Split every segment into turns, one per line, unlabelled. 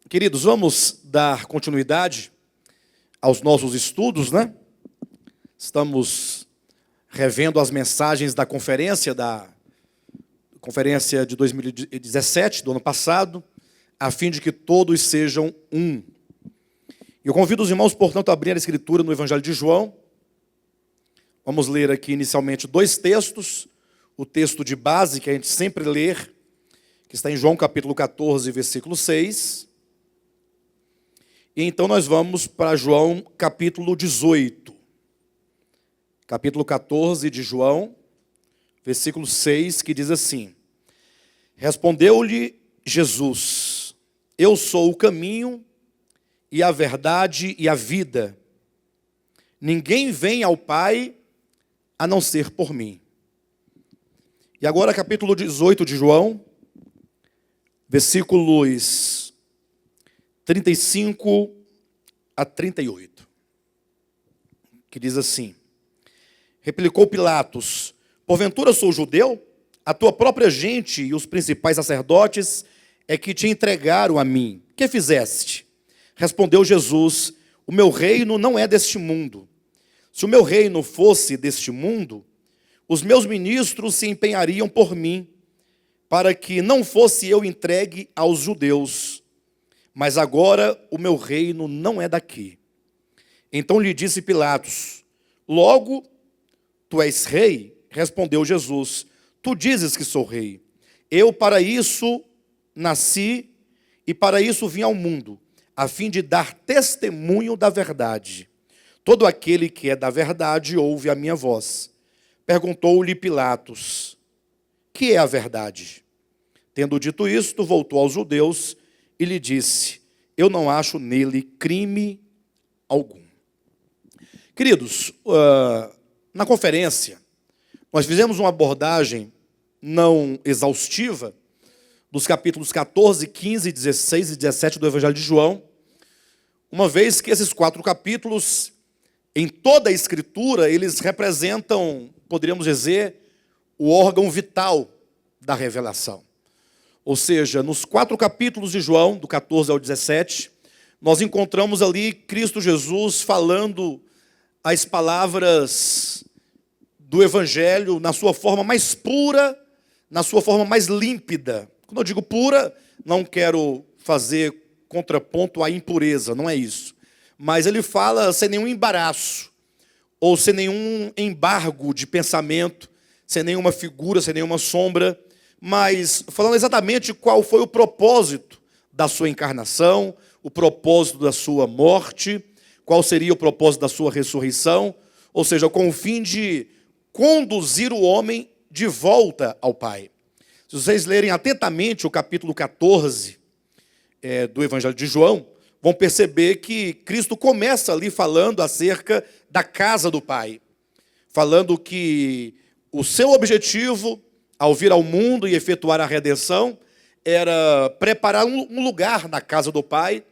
Queridos, vamos dar continuidade aos nossos estudos, né? Estamos revendo as mensagens da conferência de 2017, do ano passado, a fim de que todos sejam um. Eu convido os irmãos, portanto, a abrir a Escritura no Evangelho de João. Vamos ler aqui inicialmente dois textos. O texto de base, que a gente sempre lê, que está em João capítulo 14, versículo 6. E então nós vamos para João capítulo 18. Capítulo 14 de João, versículo 6, que diz assim: Respondeu-lhe Jesus: Eu sou o caminho e a verdade e a vida. Ninguém vem ao Pai a não ser por mim. E agora capítulo 18 de João, versículos 35 a 38, que diz assim: Replicou Pilatos: Porventura sou judeu? A tua própria gente e os principais sacerdotes é que te entregaram a mim. Que fizeste? Respondeu Jesus: O meu reino não é deste mundo. Se o meu reino fosse deste mundo, os meus ministros se empenhariam por mim, para que não fosse eu entregue aos judeus. Mas agora o meu reino não é daqui. Então lhe disse Pilatos: Logo, tu és rei? Respondeu Jesus: Tu dizes que sou rei. Eu para isso nasci e para isso vim ao mundo, a fim de dar testemunho da verdade. Todo aquele que é da verdade ouve a minha voz. Perguntou-lhe Pilatos: Que é a verdade? Tendo dito isto, voltou aos judeus e lhe disse: Eu não acho nele crime algum. Queridos, na conferência, nós fizemos uma abordagem não exaustiva dos capítulos 14, 15, 16 e 17 do Evangelho de João, uma vez que esses 4 capítulos, em toda a Escritura, eles representam, poderíamos dizer, o órgão vital da revelação. Ou seja, nos 4 capítulos de João, do 14 ao 17, nós encontramos ali Cristo Jesus falando as palavras do Evangelho na sua forma mais pura, na sua forma mais límpida. Quando eu digo pura, não quero fazer contraponto à impureza, não é isso. Mas ele fala sem nenhum embaraço, ou sem nenhum embargo de pensamento, sem nenhuma figura, sem nenhuma sombra, mas falando exatamente qual foi o propósito da sua encarnação, o propósito da sua morte, qual seria o propósito da sua ressurreição, ou seja, com o fim de conduzir o homem de volta ao Pai. Se vocês lerem atentamente o capítulo 14 do Evangelho de João, vão perceber que Cristo começa ali falando acerca da casa do Pai, falando que o seu objetivo ao vir ao mundo e efetuar a redenção, era preparar um lugar na casa do Pai,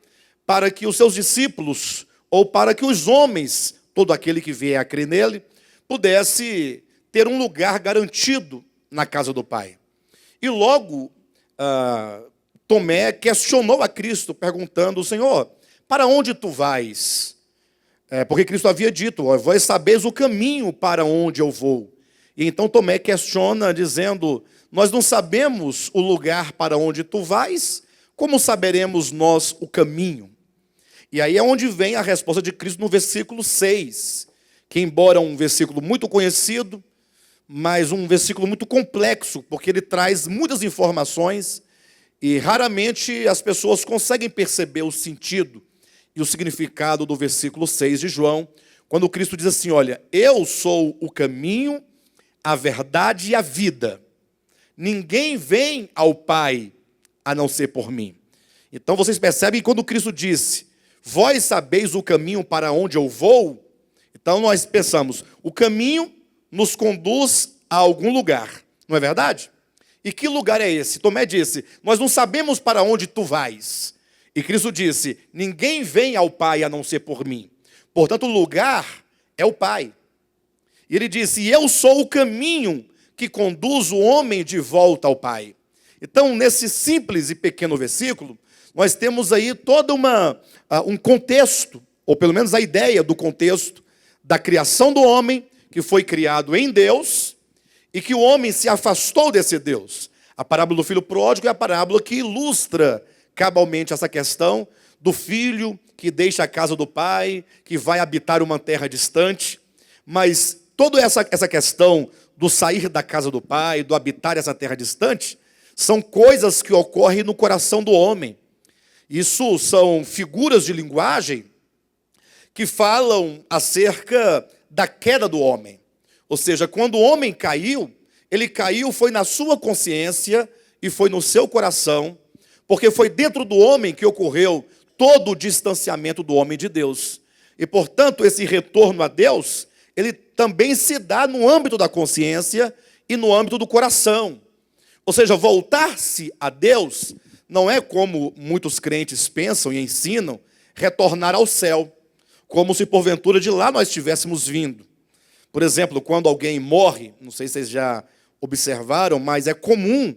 para que os seus discípulos, ou para que os homens, todo aquele que vier a crer nele, pudesse ter um lugar garantido na casa do Pai. E logo, Tomé questionou a Cristo, perguntando: Senhor, para onde tu vais? Porque Cristo havia dito: Vós sabeis o caminho para onde eu vou. E então Tomé questiona, dizendo: Nós não sabemos o lugar para onde tu vais, como saberemos nós o caminho? E aí é onde vem a resposta de Cristo no versículo 6, que embora um versículo muito conhecido, mas um versículo muito complexo, porque ele traz muitas informações e raramente as pessoas conseguem perceber o sentido e o significado do versículo 6 de João, quando Cristo diz assim: Olha, eu sou o caminho, a verdade e a vida. Ninguém vem ao Pai a não ser por mim. Então vocês percebem que quando Cristo disse: Vós sabeis o caminho para onde eu vou, então nós pensamos, o caminho nos conduz a algum lugar, não é verdade? E que lugar é esse? Tomé disse: Nós não sabemos para onde tu vais. E Cristo disse: Ninguém vem ao Pai a não ser por mim. Portanto, o lugar é o Pai. E ele disse: Eu sou o caminho que conduz o homem de volta ao Pai. Então, nesse simples e pequeno versículo, nós temos aí todo um contexto, ou pelo menos a ideia do contexto da criação do homem, que foi criado em Deus, e que o homem se afastou desse Deus. A parábola do filho pródigo é a parábola que ilustra cabalmente essa questão do filho que deixa a casa do pai, que vai habitar uma terra distante. Mas toda essa questão do sair da casa do pai, do habitar essa terra distante, são coisas que ocorrem no coração do homem. Isso são figuras de linguagem que falam acerca da queda do homem. Ou seja, quando o homem caiu, ele caiu foi na sua consciência e foi no seu coração, porque foi dentro do homem que ocorreu todo o distanciamento do homem de Deus. E, portanto, esse retorno a Deus, ele também se dá no âmbito da consciência e no âmbito do coração. Ou seja, voltar-se a Deus não é, como muitos crentes pensam e ensinam, retornar ao céu, como se porventura de lá nós estivéssemos vindo. Por exemplo, quando alguém morre, não sei se vocês já observaram, mas é comum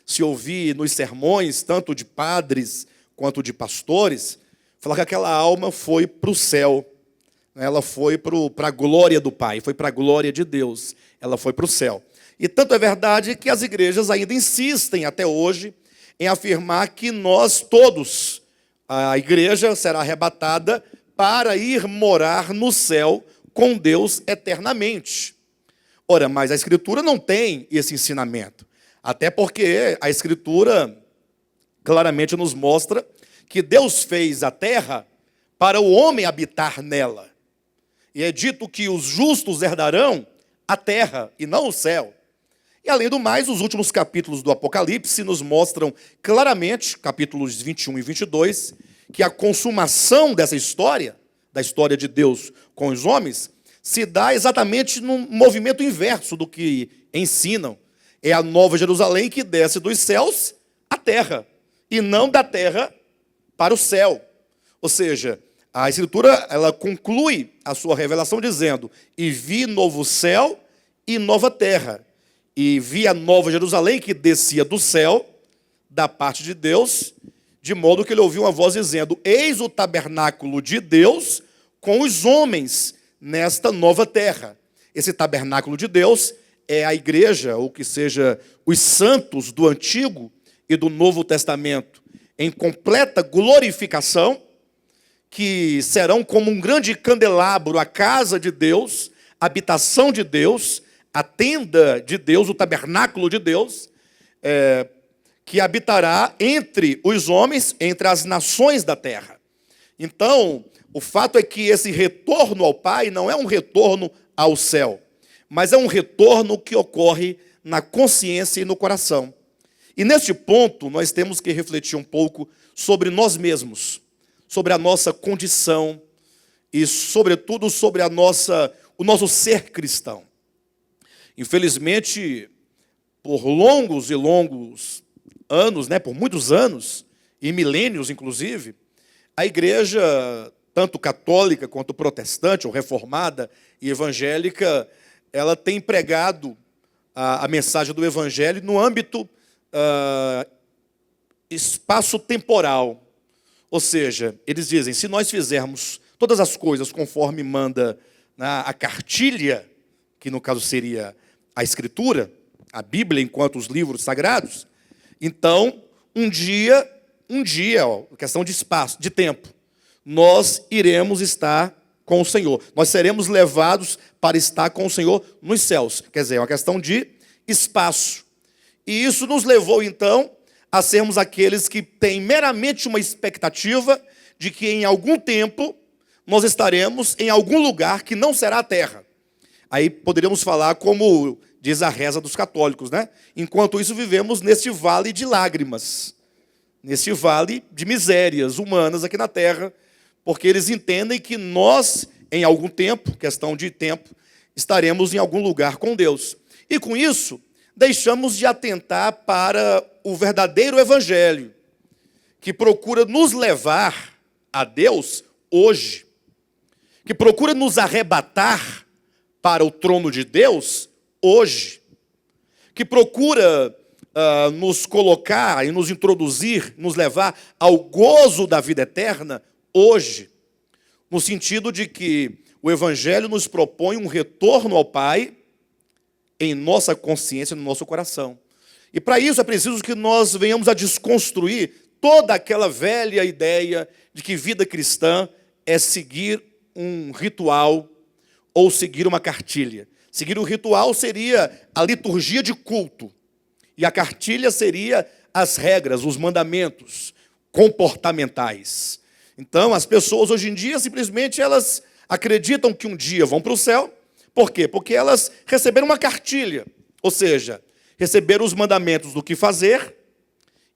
se ouvir nos sermões, tanto de padres quanto de pastores, falar que aquela alma foi para o céu. Ela foi para a glória do Pai, foi para a glória de Deus, ela foi para o céu. E tanto é verdade que as igrejas ainda insistem até hoje em afirmar que nós todos, a igreja será arrebatada para ir morar no céu com Deus eternamente. Ora, mas a Escritura não tem esse ensinamento. Até porque a Escritura claramente nos mostra que Deus fez a terra para o homem habitar nela. E é dito que os justos herdarão a terra e não o céu. E além do mais, os últimos capítulos do Apocalipse nos mostram claramente, capítulos 21 e 22, que a consumação dessa história, da história de Deus com os homens, se dá exatamente num movimento inverso do que ensinam. É a Nova Jerusalém que desce dos céus à terra, e não da terra para o céu. Ou seja, a Escritura ela conclui a sua revelação dizendo: e vi novo céu e nova terra. E vi a Nova Jerusalém que descia do céu, da parte de Deus, de modo que ele ouviu uma voz dizendo: eis o tabernáculo de Deus com os homens nesta nova terra. Esse tabernáculo de Deus é a igreja, ou que seja, os santos do Antigo e do Novo Testamento, em completa glorificação, que serão como um grande candelabro, a casa de Deus, a habitação de Deus, a tenda de Deus, o tabernáculo de Deus, que habitará entre os homens, entre as nações da terra. Então, o fato é que esse retorno ao Pai não é um retorno ao céu, mas é um retorno que ocorre na consciência e no coração. E neste ponto, nós temos que refletir um pouco sobre nós mesmos, sobre a nossa condição e, sobretudo, sobre o nosso ser cristão. Infelizmente, por longos e longos anos, por muitos anos, e milênios inclusive, a igreja, tanto católica quanto protestante, ou reformada e evangélica, ela tem pregado a mensagem do evangelho no âmbito espaço-temporal. Ou seja, eles dizem, se nós fizermos todas as coisas conforme manda a cartilha, que no caso seria a Escritura, a Bíblia enquanto os livros sagrados, então, um dia, questão de espaço, de tempo, nós iremos estar com o Senhor. Nós seremos levados para estar com o Senhor nos céus. Quer dizer, é uma questão de espaço. E isso nos levou, então, a sermos aqueles que têm meramente uma expectativa de que em algum tempo nós estaremos em algum lugar que não será a terra. Aí poderíamos falar como diz a reza dos católicos, Enquanto isso vivemos neste vale de lágrimas, neste vale de misérias humanas aqui na terra, porque eles entendem que nós, em algum tempo, questão de tempo, estaremos em algum lugar com Deus. E com isso, deixamos de atentar para o verdadeiro evangelho, que procura nos levar a Deus hoje, que procura nos arrebatar para o trono de Deus hoje, que procura nos colocar e nos introduzir, nos levar ao gozo da vida eterna hoje, no sentido de que o Evangelho nos propõe um retorno ao Pai em nossa consciência, no nosso coração. E para isso é preciso que nós venhamos a desconstruir toda aquela velha ideia de que vida cristã é seguir um ritual ou seguir uma cartilha. Seguir o ritual seria a liturgia de culto. E a cartilha seria as regras, os mandamentos comportamentais. Então, as pessoas hoje em dia, simplesmente, elas acreditam que um dia vão para o céu. Por quê? Porque elas receberam uma cartilha. Ou seja, receberam os mandamentos do que fazer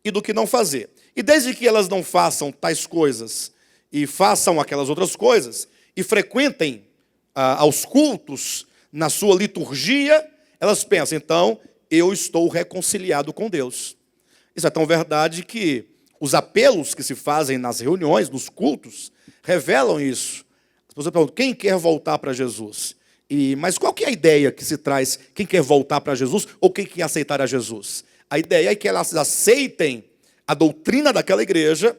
e do que não fazer. E desde que elas não façam tais coisas e façam aquelas outras coisas, e frequentem aos cultos na sua liturgia, elas pensam, então, eu estou reconciliado com Deus. Isso é tão verdade que os apelos que se fazem nas reuniões, nos cultos, revelam isso. As pessoas perguntam, quem quer voltar para Jesus? Mas qual que é a ideia que se traz? Quem quer voltar para Jesus ou quem quer aceitar a Jesus? A ideia é que elas aceitem a doutrina daquela igreja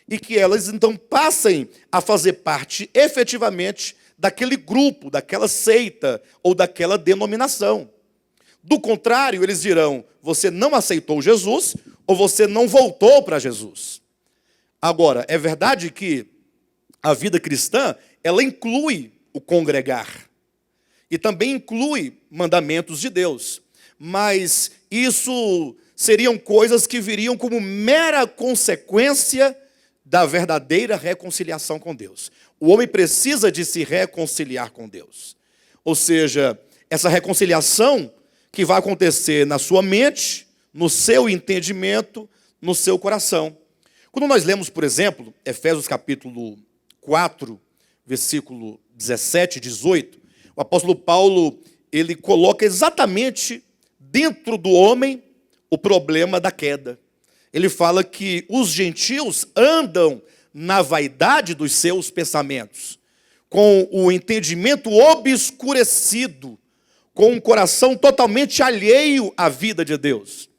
e que elas então passem a fazer parte efetivamente daquele grupo, daquela seita ou daquela denominação. Do contrário, eles dirão, você não aceitou Jesus ou você não voltou para Jesus. Agora, é verdade que a vida cristã, ela inclui o congregar. E também inclui mandamentos de Deus. Mas isso seriam coisas que viriam como mera consequência da verdadeira reconciliação com Deus. O homem precisa de se reconciliar com Deus. Ou seja, essa reconciliação que vai acontecer na sua mente, no seu entendimento, no seu coração. Quando nós lemos, por exemplo, Efésios capítulo 4, versículo 17 e 18, o apóstolo Paulo, ele coloca exatamente dentro do homem o problema da queda. Ele fala que os gentios andam na vaidade dos seus pensamentos, com o entendimento obscurecido, com um coração totalmente alheio à vida de Deus.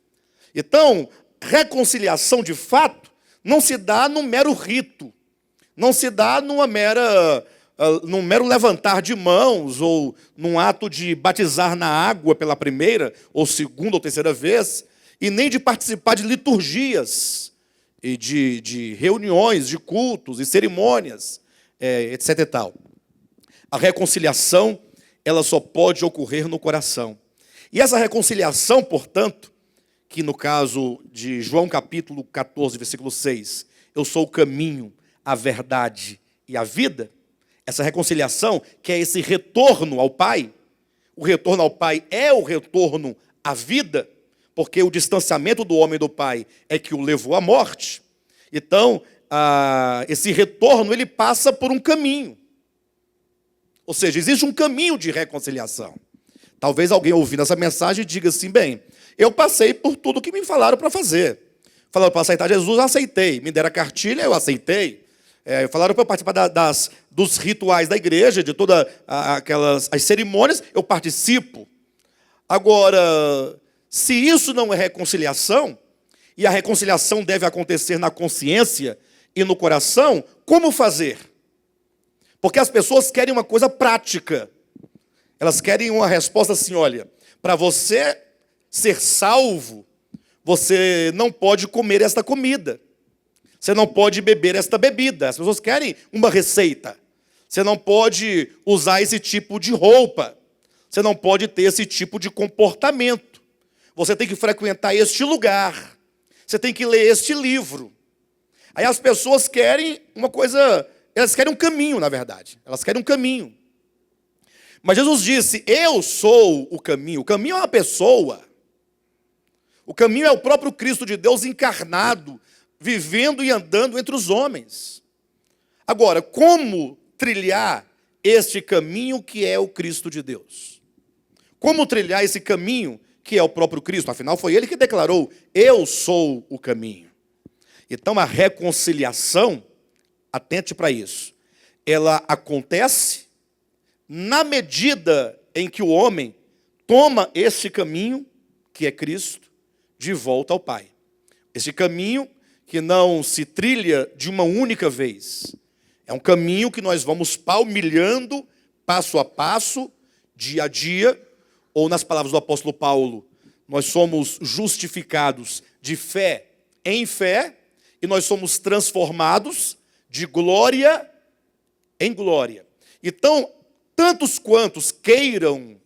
Então, reconciliação de fato não se dá num mero rito, não se dá num mero levantar de mãos ou num ato de batizar na água pela primeira ou segunda ou terceira vez, e nem de participar de liturgias e de reuniões, de cultos e cerimônias, etc. e tal. A reconciliação, ela só pode ocorrer no coração. E essa reconciliação, portanto, que no caso de João capítulo 14, versículo 6, eu sou o caminho, a verdade e a vida, essa reconciliação, que é esse retorno ao Pai, o retorno ao Pai é o retorno à vida, porque o distanciamento do homem do Pai é que o levou à morte. Então, esse retorno, ele passa por um caminho. Ou seja, existe um caminho de reconciliação. Talvez alguém ouvindo essa mensagem diga assim, bem, eu passei por tudo que me falaram para fazer. Falaram para aceitar Jesus, eu aceitei. Me deram a cartilha, eu aceitei. Falaram para eu participar dos rituais da igreja, de todas as cerimônias, eu participo. Agora, se isso não é reconciliação, e a reconciliação deve acontecer na consciência e no coração, como fazer? Porque as pessoas querem uma coisa prática. Elas querem uma resposta assim, olha, para você ser salvo, você não pode comer esta comida. Você não pode beber esta bebida. As pessoas querem uma receita. Você não pode usar esse tipo de roupa. Você não pode ter esse tipo de comportamento. Você tem que frequentar este lugar. Você tem que ler este livro. Aí as pessoas querem uma coisa, elas querem um caminho, na verdade. Elas querem um caminho. Mas Jesus disse, eu sou o caminho. O caminho é uma pessoa. O caminho é o próprio Cristo de Deus encarnado, vivendo e andando entre os homens. Agora, como trilhar este caminho que é o Cristo de Deus? Como trilhar esse caminho que é o próprio Cristo? Afinal, foi ele que declarou, eu sou o caminho. Então, a reconciliação, atente para isso, ela acontece na medida em que o homem toma esse caminho, que é Cristo, de volta ao Pai. Esse caminho que não se trilha de uma única vez. É um caminho que nós vamos palmilhando, passo a passo, dia a dia, ou nas palavras do apóstolo Paulo, nós somos justificados de fé em fé, e nós somos transformados de glória em glória. Então, tantos quantos queiram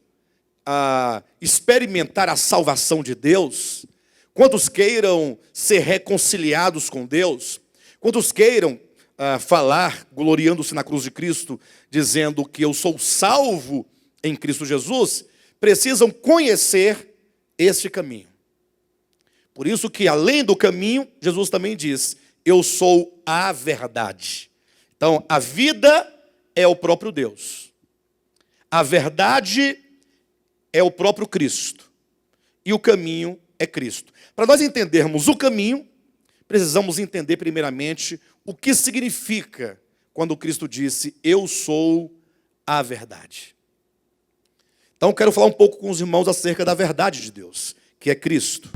experimentar a salvação de Deus, quantos queiram ser reconciliados com Deus, quantos queiram falar, gloriando-se na cruz de Cristo, dizendo que eu sou salvo em Cristo Jesus, precisam conhecer este caminho. Por isso que, além do caminho, Jesus também diz, eu sou a verdade. Então, a vida é o próprio Deus. A verdade é o próprio Cristo. E o caminho é Cristo. Para nós entendermos o caminho, precisamos entender primeiramente o que significa quando Cristo disse, eu sou a verdade. Então, quero falar um pouco com os irmãos acerca da verdade de Deus, que é Cristo.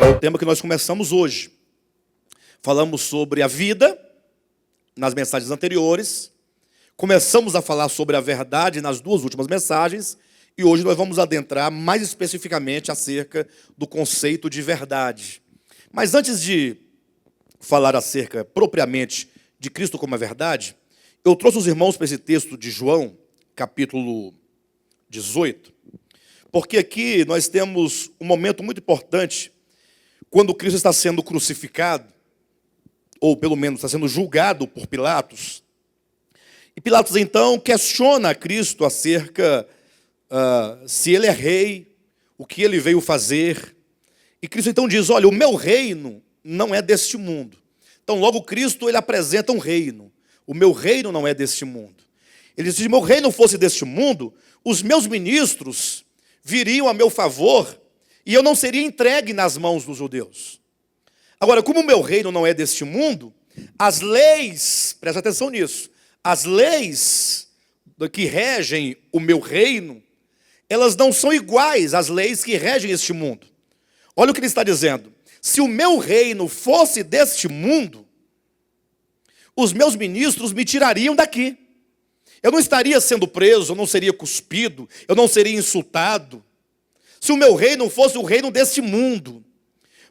É o tema que nós começamos hoje. Falamos sobre a vida nas mensagens anteriores. Começamos a falar sobre a verdade nas duas últimas mensagens. E hoje nós vamos adentrar mais especificamente acerca do conceito de verdade. Mas antes de falar acerca propriamente de Cristo como a verdade, eu trouxe os irmãos para esse texto de João, capítulo 18. Porque aqui nós temos um momento muito importante quando Cristo está sendo crucificado, ou pelo menos está sendo julgado por Pilatos. E Pilatos então questiona a Cristo acerca se ele é rei, o que ele veio fazer. E Cristo então diz, olha, o meu reino não é deste mundo. Então logo Cristo ele apresenta um reino. O meu reino não é deste mundo. Ele diz, se o meu reino fosse deste mundo, os meus ministros viriam a meu favor e eu não seria entregue nas mãos dos judeus. Agora, como o meu reino não é deste mundo, as leis, presta atenção nisso, as leis que regem o meu reino, elas não são iguais às leis que regem este mundo. Olha o que ele está dizendo. Se o meu reino fosse deste mundo, os meus ministros me tirariam daqui. Eu não estaria sendo preso, eu não seria cuspido, eu não seria insultado. Se o meu reino fosse o reino deste mundo.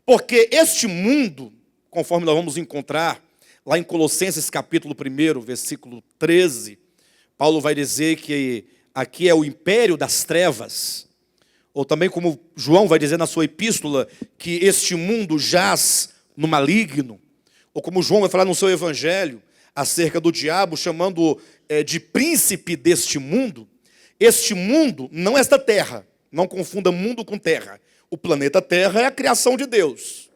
Porque este mundo, conforme nós vamos encontrar lá em Colossenses capítulo 1, versículo 13, Paulo vai dizer que aqui é o império das trevas, ou também como João vai dizer na sua epístola, que este mundo jaz no maligno, ou como João vai falar no seu evangelho, acerca do diabo, chamando de príncipe deste mundo. Este mundo não é esta terra, não confunda mundo com terra. O planeta Terra é a criação de Deus.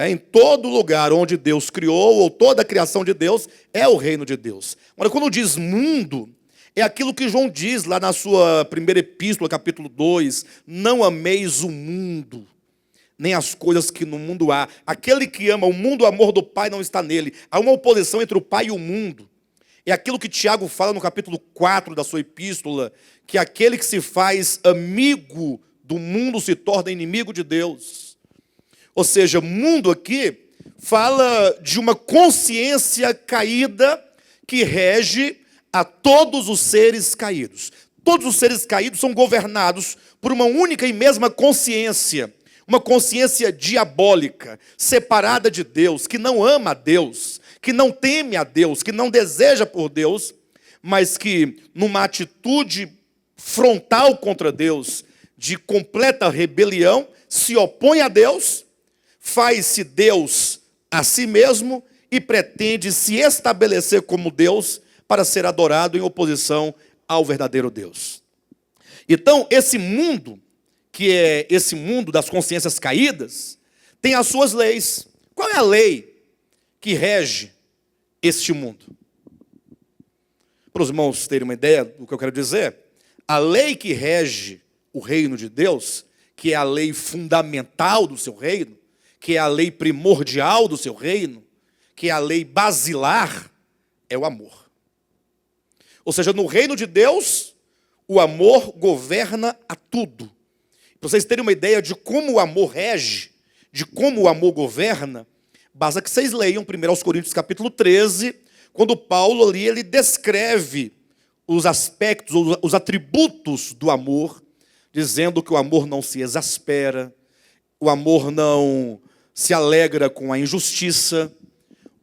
Em todo lugar onde Deus criou, ou toda a criação de Deus, é o reino de Deus. Agora, quando diz mundo, é aquilo que João diz lá na sua primeira epístola, capítulo 2, não ameis o mundo, nem as coisas que no mundo há. Aquele que ama o mundo, o amor do Pai não está nele. Há uma oposição entre o Pai e o mundo. É aquilo que Tiago fala no capítulo 4 da sua epístola, que aquele que se faz amigo do mundo se torna inimigo de Deus. Ou seja, mundo aqui fala de uma consciência caída que rege a todos os seres caídos. Todos os seres caídos são governados por uma única e mesma consciência, uma consciência diabólica, separada de Deus, que não ama a Deus, que não teme a Deus, que não deseja por Deus, mas que numa atitude frontal contra Deus, de completa rebelião, se opõe a Deus, faz-se Deus a si mesmo e pretende se estabelecer como Deus para ser adorado em oposição ao verdadeiro Deus. Então, esse mundo, que é esse mundo das consciências caídas, tem as suas leis. Qual é a lei que rege este mundo? Para os irmãos terem uma ideia do que eu quero dizer, a lei que rege o reino de Deus, que é a lei fundamental do seu reino, que é a lei primordial do seu reino, que é a lei basilar, é o amor. Ou seja, no reino de Deus, o amor governa a tudo. Para vocês terem uma ideia de como o amor rege, de como o amor governa, basta que vocês leiam 1 Coríntios capítulo 13, quando Paulo ali ele descreve os aspectos, os atributos do amor, dizendo que o amor não se exaspera, o amor não se alegra com a injustiça,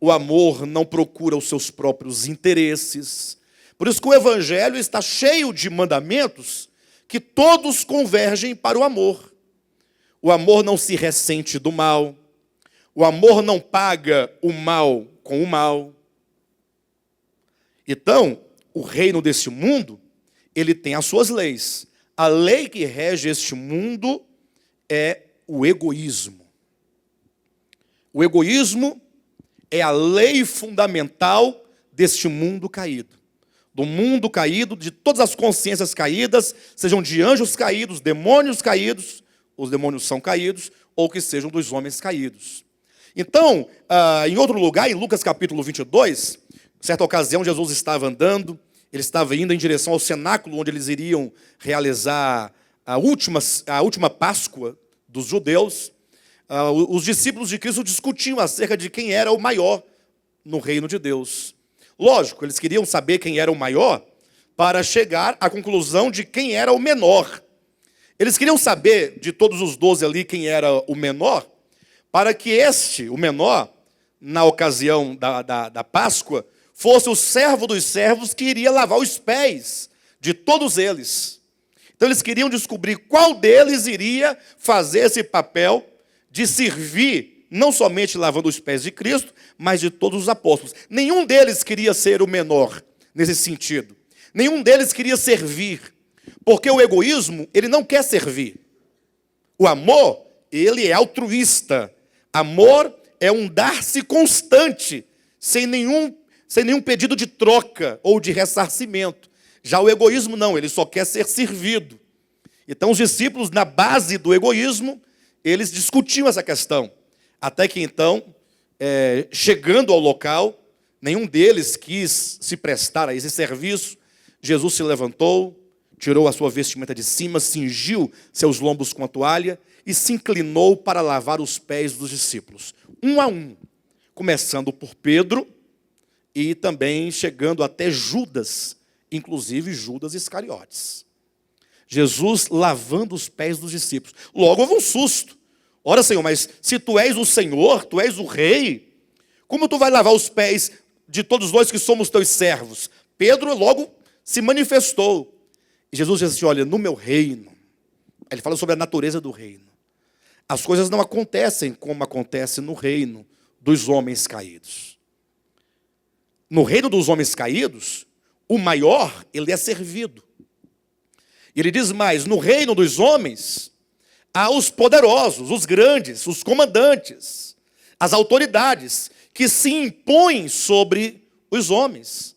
o amor não procura os seus próprios interesses. Por isso que o Evangelho está cheio de mandamentos que todos convergem para o amor. O amor não se ressente do mal, o amor não paga o mal com o mal. Então, o reino desse mundo, ele tem as suas leis. A lei que rege este mundo é o egoísmo. O egoísmo é a lei fundamental deste mundo caído. Do mundo caído, de todas as consciências caídas, sejam de anjos caídos, demônios caídos, os demônios são caídos, ou que sejam dos homens caídos. Então, em outro lugar, em Lucas capítulo 22, certa ocasião Jesus estava andando, ele estava indo em direção ao cenáculo, onde eles iriam realizar a última Páscoa dos judeus. Os discípulos de Cristo discutiam acerca de quem era o maior no reino de Deus. Lógico, eles queriam saber quem era o maior para chegar à conclusão de quem era o menor. Eles queriam saber de todos os 12 ali quem era o menor, para que este, o menor, na ocasião da Páscoa, fosse o servo dos servos que iria lavar os pés de todos eles. Então eles queriam descobrir qual deles iria fazer esse papel de servir, não somente lavando os pés de Cristo, mas de todos os apóstolos. Nenhum deles queria ser o menor nesse sentido. Nenhum deles queria servir, porque o egoísmo, ele não quer servir. O amor, ele é altruísta. Amor é um dar-se constante, sem nenhum pedido de troca ou de ressarcimento. Já o egoísmo não, ele só quer ser servido. Então os discípulos, na base do egoísmo, eles discutiam essa questão. Até que então, chegando ao local, nenhum deles quis se prestar a esse serviço. Jesus se levantou, tirou a sua vestimenta de cima, cingiu seus lombos com a toalha e se inclinou para lavar os pés dos discípulos, um a um, começando por Pedro e também chegando até Judas, inclusive Judas Iscariotes. Jesus lavando os pés dos discípulos. Logo houve um susto. Ora, Senhor, mas se tu és o Senhor, tu és o Rei, como tu vai lavar os pés de todos nós que somos teus servos? Pedro logo se manifestou. E Jesus disse assim, olha, no meu reino, ele fala sobre a natureza do reino. As coisas não acontecem como acontece no reino dos homens caídos. No reino dos homens caídos, o maior, ele é servido. Ele diz mais, no reino dos homens, há os poderosos, os grandes, os comandantes, as autoridades, que se impõem sobre os homens.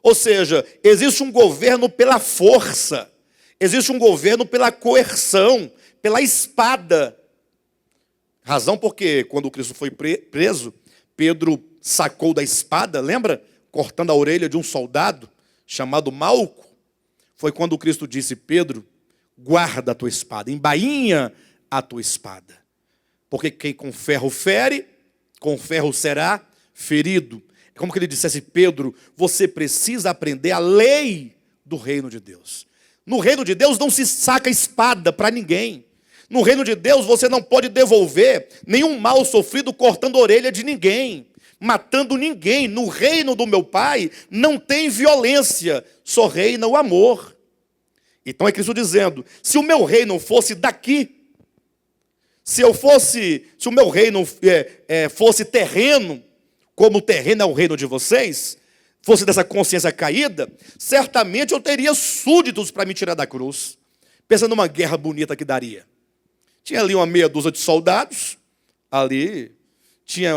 Ou seja, existe um governo pela força, existe um governo pela coerção, pela espada. Razão porque, quando Cristo foi preso, Pedro sacou da espada, lembra? Cortando a orelha de um soldado chamado Malco. Foi quando Cristo disse, Pedro, guarda a tua espada, embainha a tua espada. Porque quem com ferro fere, com ferro será ferido. É como que ele dissesse, Pedro, você precisa aprender a lei do reino de Deus. No reino de Deus não se saca espada para ninguém. No reino de Deus você não pode devolver nenhum mal sofrido cortando a orelha de ninguém, matando ninguém. No reino do meu Pai não tem violência, só reina o amor. Então é Cristo dizendo, se o meu reino fosse daqui, se o meu reino fosse terreno, como o terreno é o reino de vocês, fosse dessa consciência caída, certamente eu teria súditos para me tirar da cruz. Pensa numa guerra bonita que daria. Tinha ali uma meia dúzia de soldados, ali tinha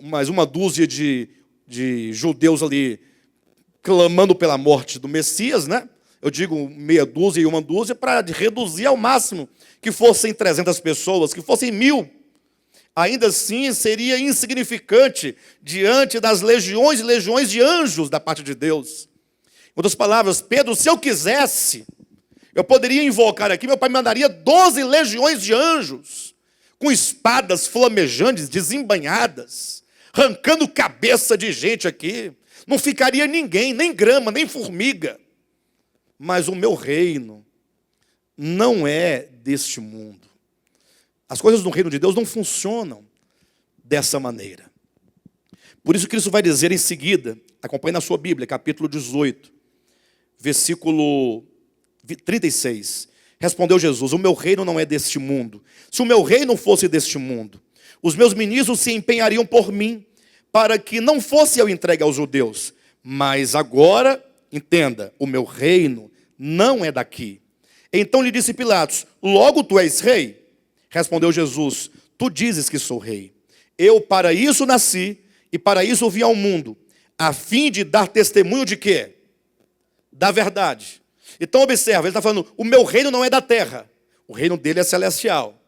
mais uma dúzia de judeus ali clamando pela morte do Messias, né? Eu digo meia dúzia e uma dúzia para reduzir ao máximo, que fossem 300 pessoas, que fossem 1000. Ainda assim seria insignificante diante das legiões e legiões de anjos da parte de Deus. Em outras palavras, Pedro, se eu quisesse, eu poderia invocar aqui, meu pai me mandaria 12 legiões de anjos, com espadas flamejantes, desembainhadas, arrancando cabeça de gente aqui. Não ficaria ninguém, nem grama, nem formiga. Mas o meu reino não é deste mundo. As coisas no reino de Deus não funcionam dessa maneira. Por isso Cristo vai dizer em seguida, acompanhe na sua Bíblia, capítulo 18, versículo 36. Respondeu Jesus: o meu reino não é deste mundo. Se o meu reino fosse deste mundo, os meus ministros se empenhariam por mim, para que não fosse eu entregue aos judeus. Mas agora, entenda, o meu reino não é daqui. Então lhe disse Pilatos: logo tu és rei? Respondeu Jesus: tu dizes que sou rei. Eu para isso nasci e para isso vim ao mundo, a fim de dar testemunho de quê? Da verdade. Então observa, ele está falando, o meu reino não é da terra, o reino dele é celestial.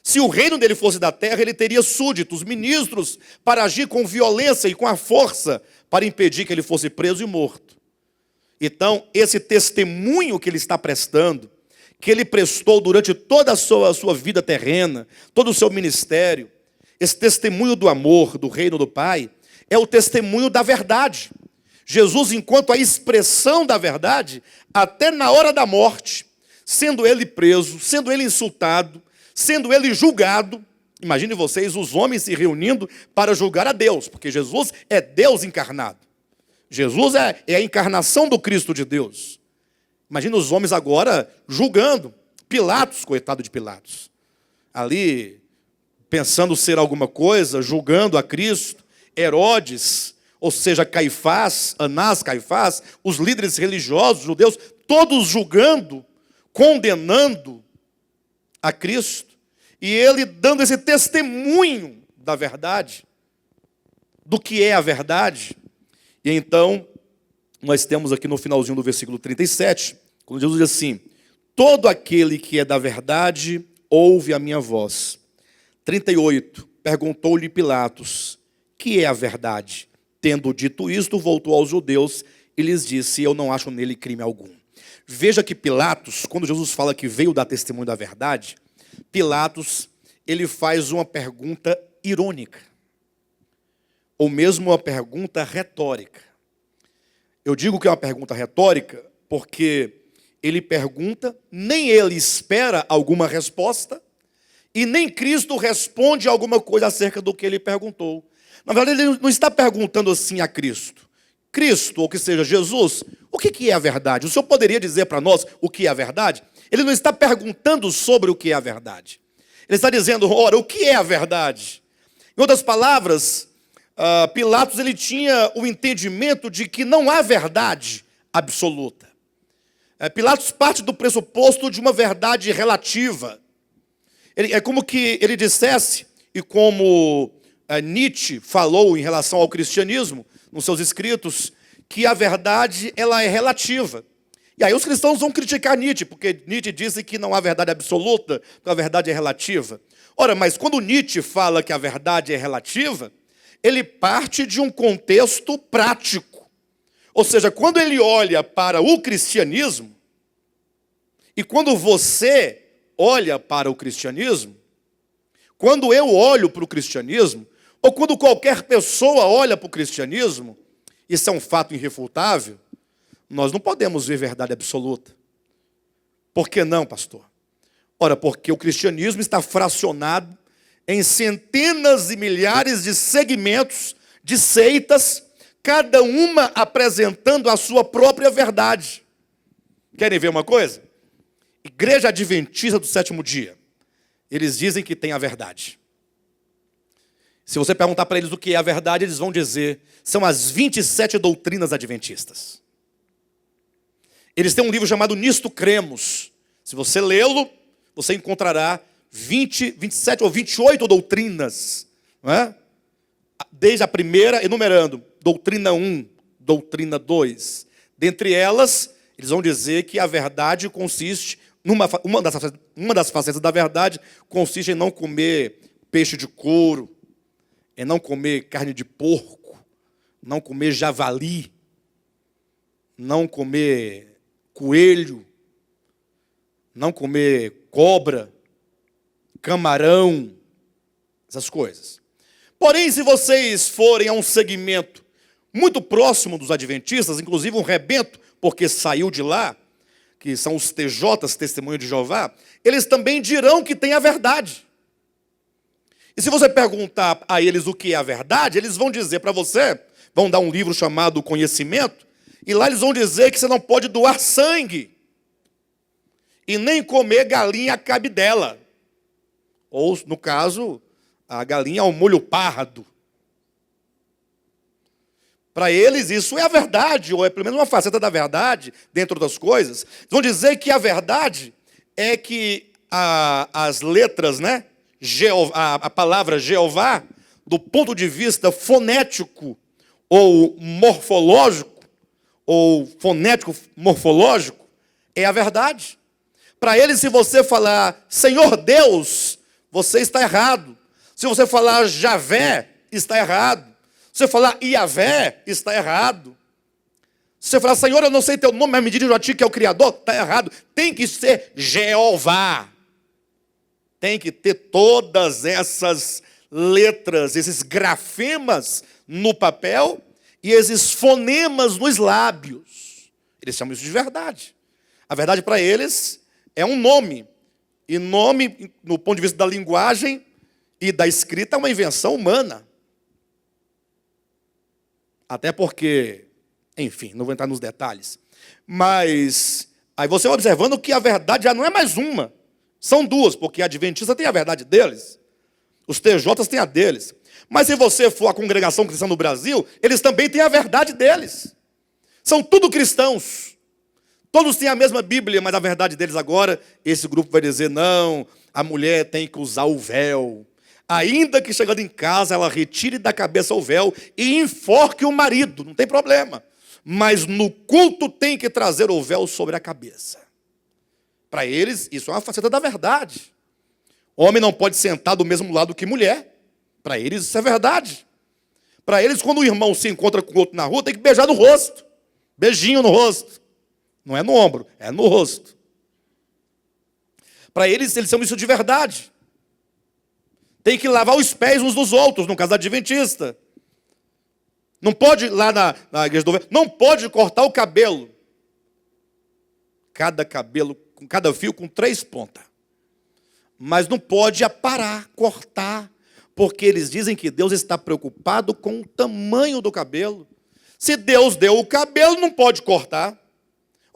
Se o reino dele fosse da terra, ele teria súditos, ministros, para agir com violência e com a força, para impedir que ele fosse preso e morto. Então, esse testemunho que ele está prestando, que ele prestou durante toda a sua vida terrena, todo o seu ministério, esse testemunho do amor, do reino do Pai, é o testemunho da verdade. Jesus, enquanto a expressão da verdade, até na hora da morte, sendo ele preso, sendo ele insultado, sendo ele julgado, imagine vocês os homens se reunindo para julgar a Deus, porque Jesus é Deus encarnado. Jesus é a encarnação do Cristo de Deus. Imagina os homens agora julgando. Pilatos, coitado de Pilatos, ali pensando ser alguma coisa, julgando a Cristo. Herodes, ou seja, Caifás, Anás, Caifás, os líderes religiosos judeus, todos julgando, condenando a Cristo. E ele dando esse testemunho da verdade, do que é a verdade. E então, nós temos aqui no finalzinho do versículo 37, quando Jesus diz assim: todo aquele que é da verdade, ouve a minha voz. 38, perguntou-lhe Pilatos: que é a verdade? Tendo dito isto, voltou aos judeus e lhes disse: eu não acho nele crime algum. Veja que Pilatos, quando Jesus fala que veio dar testemunho da verdade, Pilatos, ele faz uma pergunta irônica, ou mesmo uma pergunta retórica. Eu digo que é uma pergunta retórica porque ele pergunta, nem ele espera alguma resposta, e nem Cristo responde alguma coisa acerca do que ele perguntou. Na verdade, ele não está perguntando assim a Cristo. Cristo, ou que seja, Jesus, o que é a verdade? O Senhor poderia dizer para nós o que é a verdade? Ele não está perguntando sobre o que é a verdade. Ele está dizendo, ora, o que é a verdade? Em outras palavras, Pilatos ele tinha o entendimento de que não há verdade absoluta. Pilatos parte do pressuposto de uma verdade relativa. É como que ele dissesse, e como Nietzsche falou em relação ao cristianismo, nos seus escritos, que a verdade ela é relativa. E aí os cristãos vão criticar Nietzsche, porque Nietzsche disse que não há verdade absoluta, que a verdade é relativa. Ora, mas quando Nietzsche fala que a verdade é relativa, ele parte de um contexto prático. Ou seja, quando ele olha para o cristianismo, e quando você olha para o cristianismo, quando eu olho para o cristianismo, ou quando qualquer pessoa olha para o cristianismo, isso é um fato irrefutável, nós não podemos ver verdade absoluta. Por que não, pastor? Ora, porque o cristianismo está fracionado em centenas e milhares de segmentos, de seitas, cada uma apresentando a sua própria verdade. Querem ver uma coisa? Igreja Adventista do Sétimo Dia, eles dizem que tem a verdade. Se você perguntar para eles o que é a verdade, eles vão dizer, são as 27 doutrinas adventistas. Eles têm um livro chamado Nisto Cremos. Se você lê-lo, você encontrará 27 ou 28 doutrinas. Não é? Desde a primeira, enumerando, doutrina 1, doutrina 2. Dentre elas, eles vão dizer que a verdade consiste, uma das facetas da verdade, consiste em não comer peixe de couro, em não comer carne de porco, não comer javali, não comer coelho, não comer cobra, camarão, essas coisas. Porém, se vocês forem a um segmento muito próximo dos adventistas, inclusive um rebento, porque saiu de lá, que são os TJs, Testemunho de Jeová, eles também dirão que tem a verdade. E se você perguntar a eles o que é a verdade, eles vão dizer para você, vão dar um livro chamado Conhecimento, e lá eles vão dizer que você não pode doar sangue, e nem comer galinha à cabidela. Ou, no caso, a galinha ao molho pardo. Para eles isso é a verdade, ou é pelo menos uma faceta da verdade, dentro das coisas. Vão dizer que a verdade é que as letras, né, a palavra Jeová, do ponto de vista fonético ou morfológico, ou fonético morfológico, é a verdade. Para eles, se você falar Senhor Deus, você está errado. Se você falar Javé, está errado. Se você falar Iavé, está errado. Se você falar, Senhor, eu não sei teu nome, mas me dirijo a ti que é o Criador, está errado. Tem que ser Jeová. Tem que ter todas essas letras, esses grafemas no papel e esses fonemas nos lábios. Eles chamam isso de verdade. A verdade para eles é um nome. E nome, no ponto de vista da linguagem e da escrita, é uma invenção humana. Até porque, enfim, não vou entrar nos detalhes. Mas aí você vai observando que a verdade já não é mais uma. São duas, porque a Adventista tem a verdade deles. Os TJs têm a deles. Mas se você for a congregação cristã no Brasil, eles também têm a verdade deles. São tudo cristãos. Todos têm a mesma Bíblia, mas a verdade deles agora, esse grupo vai dizer, não, a mulher tem que usar o véu. Ainda que chegando em casa, ela retire da cabeça o véu e enforque o marido, não tem problema. Mas no culto tem que trazer o véu sobre a cabeça. Para eles, isso é uma faceta da verdade. Homem não pode sentar do mesmo lado que mulher. Para eles, isso é verdade. Para eles, quando o irmão se encontra com o outro na rua, tem que beijar no rosto. Beijinho no rosto. Não é no ombro, é no rosto. Para eles chamam isso de verdade. Tem que lavar os pés uns dos outros, no caso da adventista. Não pode ir lá na igreja do véu, não pode cortar o cabelo. Cada fio com 3 pontas. Mas não pode aparar, cortar, porque eles dizem que Deus está preocupado com o tamanho do cabelo. Se Deus deu o cabelo, não pode cortar.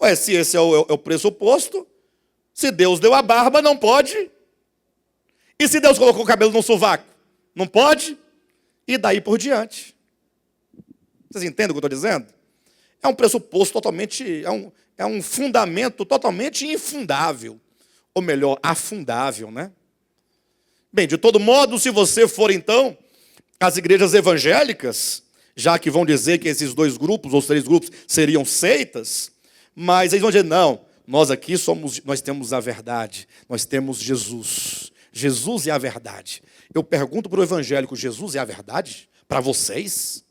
Ué, se esse é o pressuposto, se Deus deu a barba, não pode. E se Deus colocou o cabelo no sovaco? Não pode? E daí por diante. Vocês entendem o que eu estou dizendo? É um pressuposto totalmente, é um fundamento totalmente infundável. Ou melhor, afundável, né? Bem, de todo modo, se você for então às igrejas evangélicas, já que vão dizer que esses 2 grupos, ou 3 grupos, seriam seitas, mas eles vão dizer, não, nós aqui nós temos a verdade, nós temos Jesus. Jesus é a verdade. Eu pergunto para o evangélico, Jesus é a verdade? Para vocês?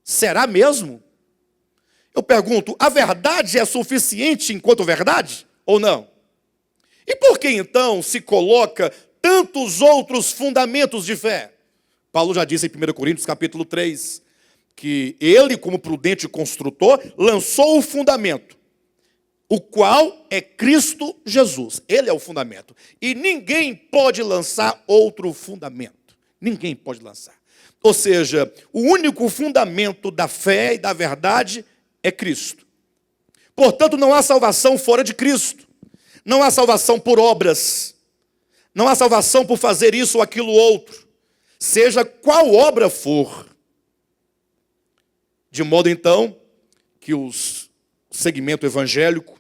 Será mesmo? Eu pergunto, a verdade é suficiente enquanto verdade? Ou não? E por que então se coloca tantos outros fundamentos de fé? Paulo já disse em 1 Coríntios capítulo 3, que ele, como prudente construtor, lançou o fundamento, o qual é Cristo Jesus. Ele é o fundamento. E ninguém pode lançar outro fundamento. Ninguém pode lançar. Ou seja, o único fundamento da fé e da verdade é Cristo. Portanto, não há salvação fora de Cristo. Não há salvação por obras. Não há salvação por fazer isso ou aquilo outro. Seja qual obra for. De modo, então, que o segmento evangélico,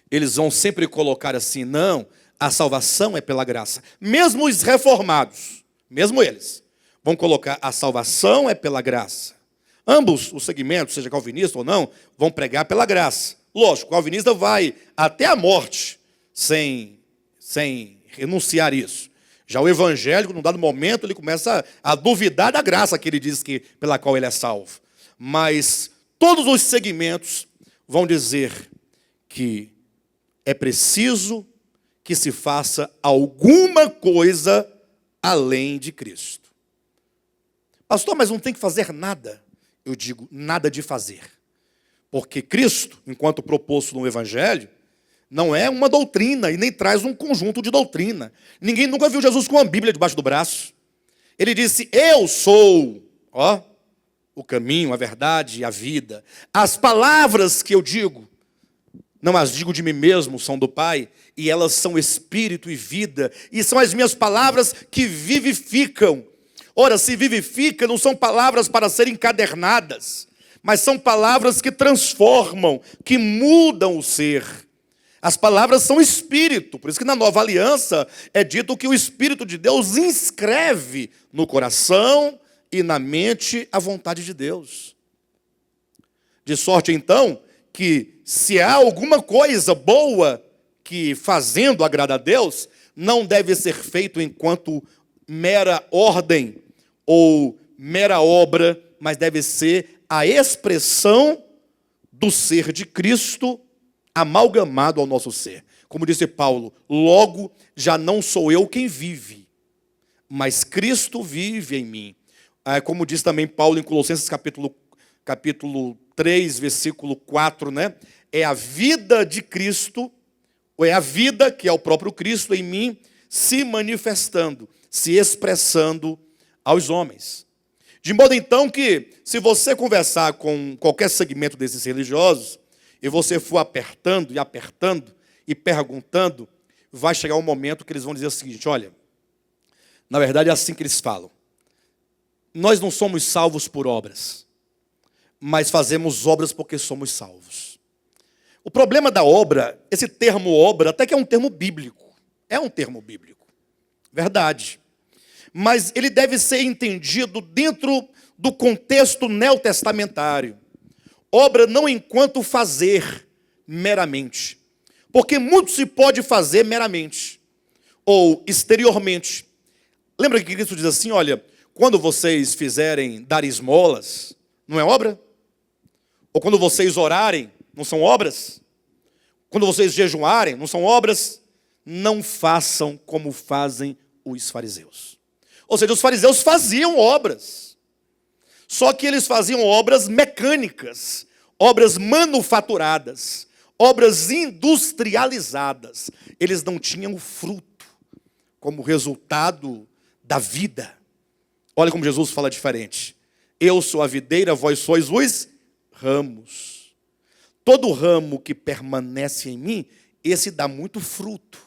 eles vão sempre colocar assim, não, a salvação é pela graça. Mesmo os reformados, mesmo eles, vão colocar a salvação é pela graça. Ambos os segmentos, seja calvinista ou não, vão pregar pela graça. Lógico, o calvinista vai até a morte sem renunciar isso. Já o evangélico, num dado momento, ele começa a duvidar da graça que ele diz que pela qual ele é salvo. Mas todos os segmentos vão dizer que é preciso que se faça alguma coisa além de Cristo. Pastor, mas não tem que fazer nada. Eu digo, nada de fazer. Porque Cristo, enquanto proposto no Evangelho, não é uma doutrina e nem traz um conjunto de doutrina. Ninguém nunca viu Jesus com uma Bíblia debaixo do braço. Ele disse, eu sou, o caminho, a verdade e a vida. As palavras que eu digo, não as digo de mim mesmo, são do Pai, e elas são espírito e vida, e são as minhas palavras que vivificam. Ora, se vivifica, não são palavras para serem encadernadas, mas são palavras que transformam, que mudam o ser. As palavras são espírito, por isso que na Nova Aliança é dito que o Espírito de Deus inscreve no coração e na mente a vontade de Deus. De sorte, então, que se há alguma coisa boa que fazendo agrada a Deus, não deve ser feito enquanto mera ordem ou mera obra, mas deve ser a expressão do ser de Cristo amalgamado ao nosso ser. Como disse Paulo, logo já não sou eu quem vive, mas Cristo vive em mim. Como diz também Paulo em Colossenses capítulo 3, versículo 4, né? É a vida de Cristo, ou é a vida que é o próprio Cristo em mim, se manifestando, se expressando aos homens. De modo então que, se você conversar com qualquer segmento desses religiosos, e você for apertando e perguntando, vai chegar um momento que eles vão dizer o seguinte, olha, na verdade é assim que eles falam. Nós não somos salvos por obras, mas fazemos obras porque somos salvos. O problema da obra, esse termo obra, até que é um termo bíblico. É um termo bíblico. Verdade. Mas ele deve ser entendido dentro do contexto neotestamentário. Obra não enquanto fazer meramente. Porque muito se pode fazer meramente. Ou exteriormente. Lembra que Cristo diz assim, olha, quando vocês fizerem dar esmolas, não é obra? Ou quando vocês orarem, não são obras? Quando vocês jejuarem, não são obras? Não façam como fazem os fariseus. Ou seja, os fariseus faziam obras. Só que eles faziam obras mecânicas, obras manufaturadas, obras industrializadas. Eles não tinham fruto como resultado da vida. Olha como Jesus fala diferente. Eu sou a videira, vós sois os ramos. Todo ramo que permanece em mim, esse dá muito fruto.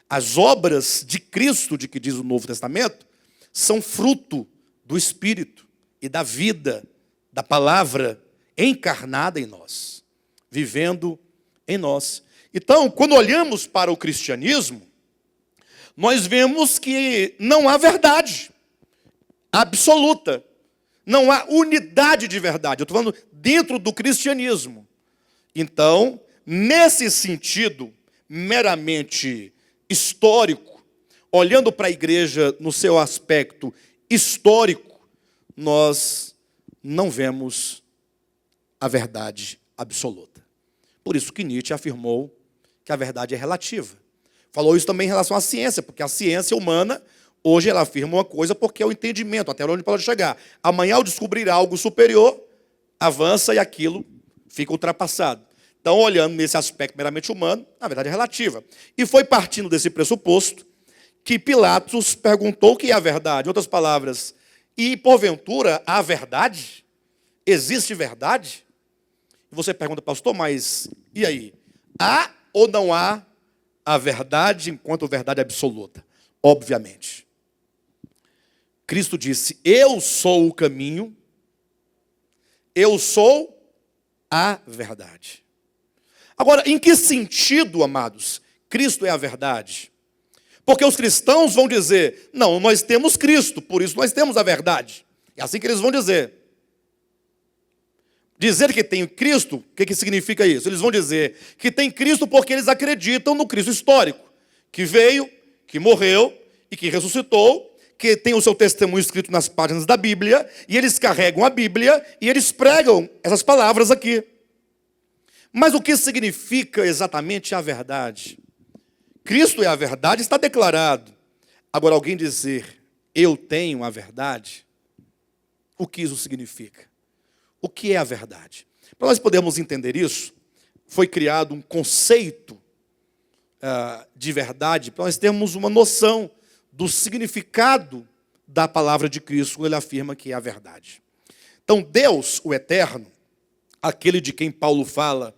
As obras de Cristo, de que diz o Novo Testamento, são fruto do Espírito e da vida, da palavra encarnada em nós, vivendo em nós. Então, quando olhamos para o cristianismo, nós vemos que não há verdade absoluta, não há unidade de verdade. Eu estou falando dentro do cristianismo. Então, nesse sentido meramente histórico, olhando para a igreja no seu aspecto histórico, nós não vemos a verdade absoluta. Por isso que Nietzsche afirmou que a verdade é relativa. Falou isso também em relação à ciência, porque a ciência humana, hoje ela afirma uma coisa porque é o entendimento, até onde pode chegar. Amanhã, ao descobrir algo superior, avança e aquilo fica ultrapassado. Então, olhando nesse aspecto meramente humano, na verdade é relativa. E foi partindo desse pressuposto que Pilatos perguntou o que é a verdade. Em outras palavras, e porventura há verdade? Existe verdade? E você pergunta, pastor, mas e aí? Há ou não há a verdade enquanto verdade absoluta? Obviamente. Cristo disse, eu sou o caminho, eu sou a verdade. Agora, em que sentido, amados, Cristo é a verdade? Porque os cristãos vão dizer, não, nós temos Cristo, por isso nós temos a verdade. É assim que eles vão dizer. Dizer que tem Cristo, o que significa isso? Eles vão dizer que tem Cristo porque eles acreditam no Cristo histórico, que veio, que morreu e que ressuscitou, que tem o seu testemunho escrito nas páginas da Bíblia, e eles carregam a Bíblia e eles pregam essas palavras aqui. Mas o que significa exatamente a verdade? Cristo é a verdade, está declarado. Agora, alguém dizer, eu tenho a verdade, o que isso significa? O que é a verdade? Para nós podermos entender isso, foi criado um conceito de verdade, para nós termos uma noção do significado da palavra de Cristo, quando ele afirma que é a verdade. Então, Deus, o eterno, aquele de quem Paulo fala,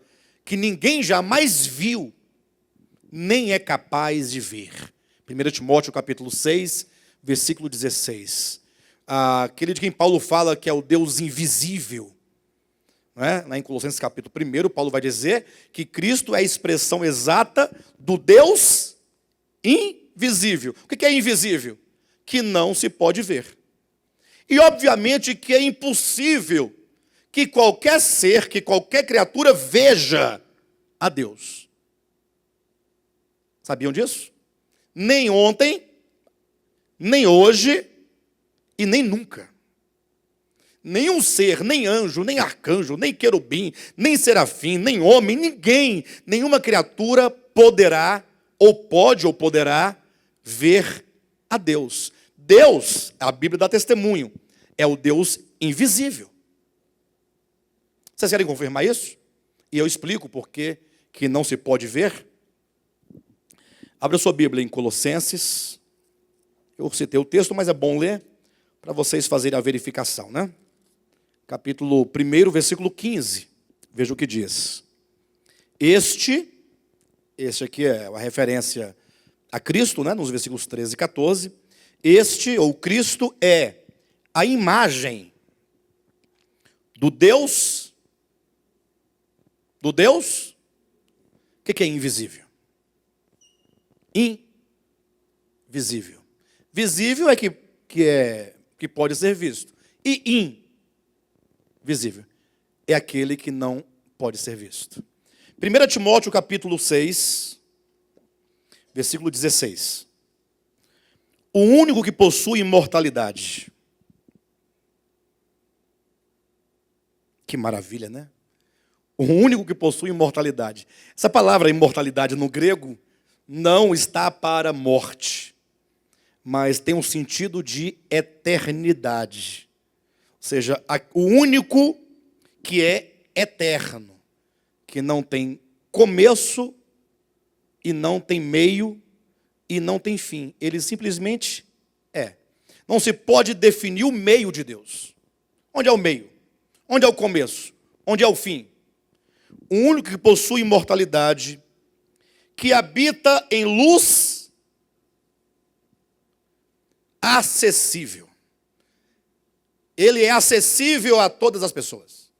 que ninguém jamais viu, nem é capaz de ver. 1 Timóteo capítulo 6, versículo 16. Aquele de quem Paulo fala que é o Deus invisível. Não é? Lá em Colossenses capítulo 1, Paulo vai dizer que Cristo é a expressão exata do Deus invisível. O que é invisível? Que não se pode ver. E obviamente que é impossível que qualquer ser, que qualquer criatura veja a Deus. Sabiam disso? Nem ontem, nem hoje e nem nunca. Nenhum ser, nem anjo, nem arcanjo, nem querubim, nem serafim, nem homem, ninguém, nenhuma criatura poderá, ou pode ou poderá, ver a Deus. Deus, a Bíblia dá testemunho, é o Deus invisível. Vocês querem confirmar isso? E eu explico por que não se pode ver. Abra sua Bíblia em Colossenses. Eu citei o texto, mas é bom ler para vocês fazerem a verificação, né? Capítulo 1, versículo 15. Veja o que diz. Este aqui é a referência a Cristo, né? Nos versículos 13 e 14. Este, ou Cristo, é a imagem do Deus. Do Deus? O que é invisível? Invisível. Visível é que pode ser visto. E invisível é aquele que não pode ser visto. 1 Timóteo capítulo 6, versículo 16. O único que possui imortalidade. Que maravilha, né? O único que possui imortalidade. Essa palavra imortalidade no grego não está para morte, mas tem um sentido de eternidade. Ou seja, o único que é eterno, que não tem começo e não tem meio e não tem fim. Ele simplesmente é. Não se pode definir o meio de Deus. Onde é o meio? Onde é o começo? Onde é o fim? O único que possui imortalidade, que habita em luz acessível. Ele é acessível a todas as pessoas.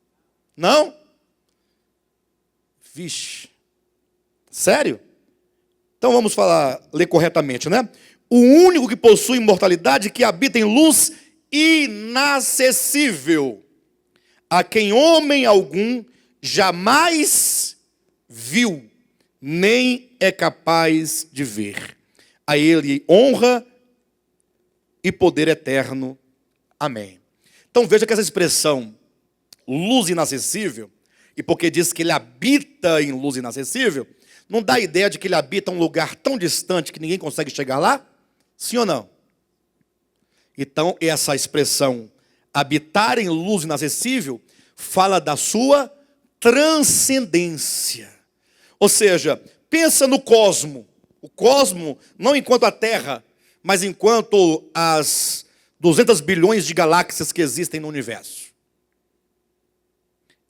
Não? Vixe. Sério? Então vamos ler corretamente, né? O único que possui imortalidade, que habita em luz inacessível, a quem homem algum jamais viu, nem é capaz de ver. A ele honra e poder eterno. Amém. Então veja que essa expressão, luz inacessível, e porque diz que ele habita em luz inacessível, não dá a ideia de que ele habita em um lugar tão distante que ninguém consegue chegar lá? Sim ou não? Então essa expressão, habitar em luz inacessível, fala da sua transcendência. Ou seja, pensa no cosmo. O cosmo, não enquanto a Terra, mas enquanto as 200 bilhões de galáxias que existem no universo.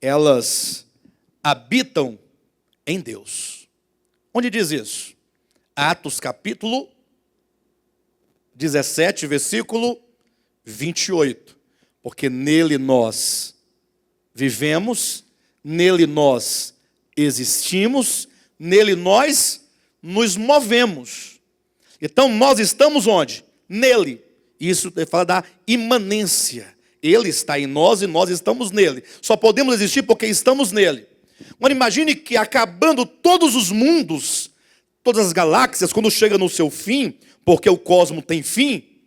Elas habitam em Deus. Onde diz isso? Atos capítulo 17, versículo 28. Porque nele nós vivemos, nele nós existimos, nele nós nos movemos. Então nós estamos onde? Nele. Isso fala da imanência. Ele está em nós e nós estamos nele. Só podemos existir porque estamos nele. Agora imagine que acabando todos os mundos, todas as galáxias, quando chega no seu fim, porque o cosmos tem fim,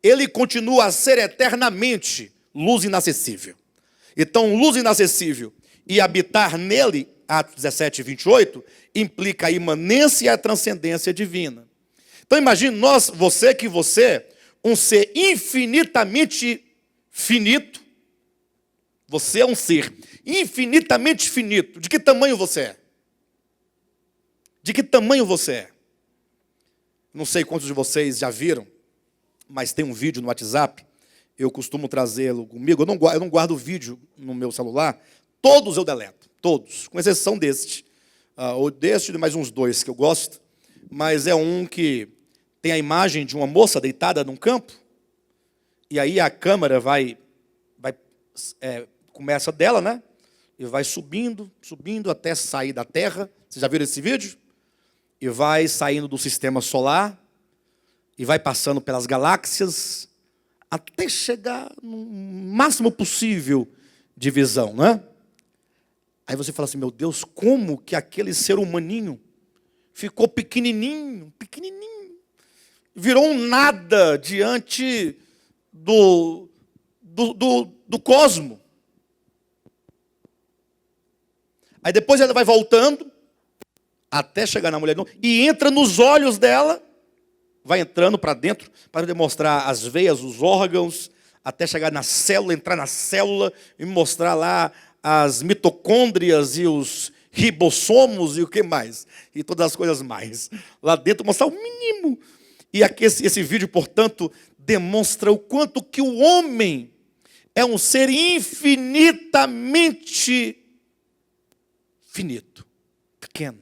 ele continua a ser eternamente luz inacessível. Então, luz inacessível e habitar nele, Atos 17, 28, implica a imanência e a transcendência divina. Então imagine você, um ser infinitamente finito. Você é um ser infinitamente finito. De que tamanho você é? De que tamanho você é? Não sei quantos de vocês já viram, mas tem um vídeo no WhatsApp, eu costumo trazê-lo comigo, eu não guardo vídeo no meu celular, todos eu deleto, todos, com exceção deste. Ou deste e mais uns dois que eu gosto, mas é um que tem a imagem de uma moça deitada num campo, e aí a câmera começa dela, né? E vai subindo até sair da Terra. Vocês já viram esse vídeo? E vai saindo do sistema solar, e vai passando pelas galáxias, até chegar no máximo possível de visão, né? Aí você fala assim, meu Deus, como que aquele ser humaninho ficou pequenininho, virou um nada diante do cosmo. Aí depois ela vai voltando, até chegar na mulher, e entra nos olhos dela, vai entrando para dentro, para demonstrar as veias, os órgãos, até chegar na célula, entrar na célula e mostrar lá as mitocôndrias e os ribossomos e o que mais, e todas as coisas mais. Lá dentro mostrar o mínimo. E aqui esse vídeo, portanto, demonstra o quanto que o homem é um ser infinitamente finito, pequeno,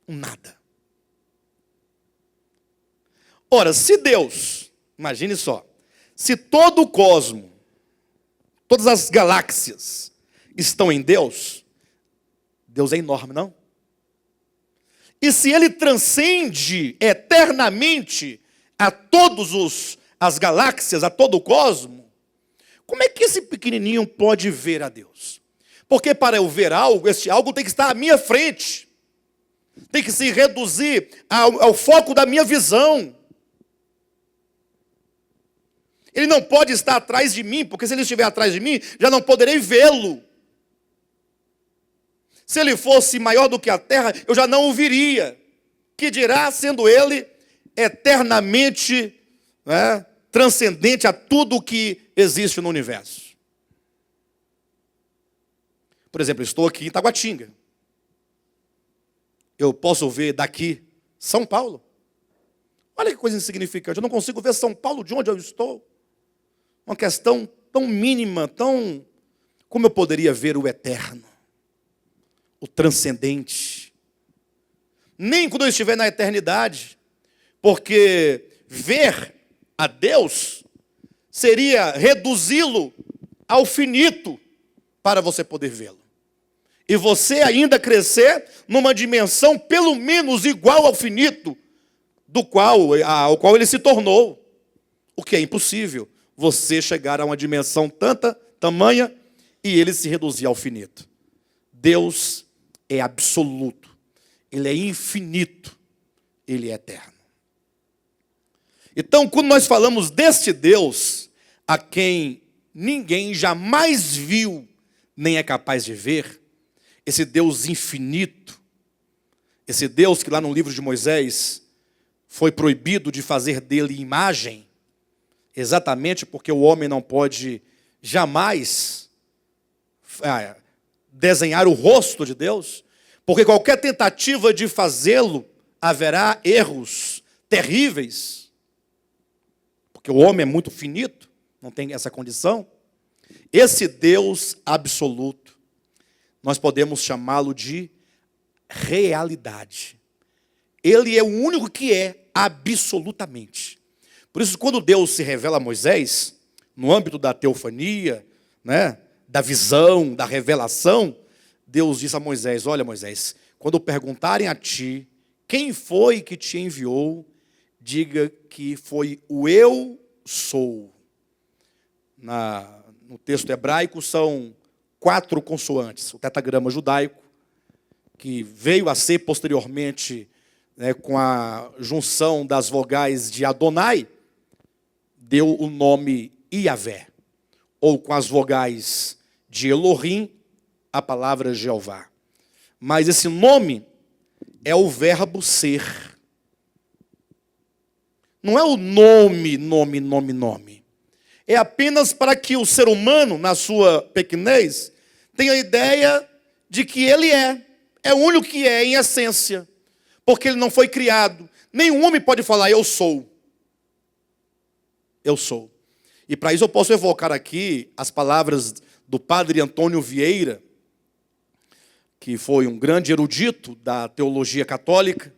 um nada. Ora, se Deus, imagine só, se todo o cosmos, todas as galáxias estão em Deus, Deus é enorme, não? E se Ele transcende eternamente a todas as galáxias, a todo o cosmos, como é que esse pequenininho pode ver a Deus? Porque para eu ver algo, esse algo tem que estar à minha frente, tem que se reduzir ao foco da minha visão. Ele não pode estar atrás de mim, porque se ele estiver atrás de mim, já não poderei vê-lo. Se ele fosse maior do que a terra, eu já não o viria. Que dirá, sendo ele eternamente, né, transcendente a tudo o que existe no universo. Por exemplo, estou aqui em Taguatinga. Eu posso ver daqui São Paulo. Olha que coisa insignificante. Eu não consigo ver São Paulo de onde eu estou. Uma questão tão mínima, tão... Como eu poderia ver o eterno, o transcendente? Nem quando eu estiver na eternidade, porque ver a Deus seria reduzi-lo ao finito para você poder vê-lo. E você ainda crescer numa dimensão pelo menos igual ao finito ao qual ele se tornou. O que é impossível. Você chegar a uma dimensão tamanha, e ele se reduzir ao finito. Deus é absoluto. Ele é infinito. Ele é eterno. Então, quando nós falamos deste Deus, a quem ninguém jamais viu, nem é capaz de ver, esse Deus infinito, esse Deus que lá no livro de Moisés foi proibido de fazer dele imagem, exatamente porque o homem não pode jamais desenhar o rosto de Deus, porque qualquer tentativa de fazê-lo, haverá erros terríveis, porque o homem é muito finito, não tem essa condição. Esse Deus absoluto, nós podemos chamá-lo de realidade. Ele é o único que é absolutamente. Por isso, quando Deus se revela a Moisés, no âmbito da teofania, né, da visão, da revelação, Deus diz a Moisés, olha Moisés, quando perguntarem a ti, quem foi que te enviou, diga que foi o eu sou. no texto hebraico, são 4 consoantes. O tetragrama judaico, que veio a ser posteriormente, né, com a junção das vogais de Adonai, deu o nome Iavé. Ou com as vogais de Elohim, a palavra Jeová. Mas esse nome é o verbo ser. Não é o nome. É apenas para que o ser humano, na sua pequenez, tenha a ideia de que ele é o único que é em essência, porque ele não foi criado. Nenhum homem pode falar, eu sou. Eu sou. E para isso eu posso evocar aqui as palavras do padre Antônio Vieira, que foi um grande erudito da teologia católica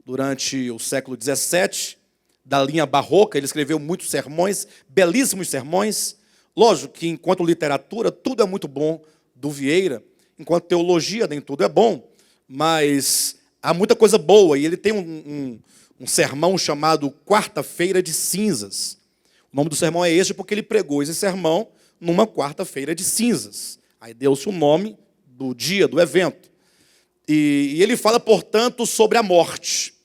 durante o século XVII, da linha barroca. Ele escreveu muitos sermões, belíssimos sermões. Lógico que, enquanto literatura, tudo é muito bom do Vieira. Enquanto teologia, nem tudo é bom. Mas há muita coisa boa. E ele tem um sermão chamado Quarta-feira de Cinzas. O nome do sermão é este porque ele pregou esse sermão numa quarta-feira de cinzas. Aí deu-se o nome do dia, do evento. E ele fala, portanto, sobre a morte.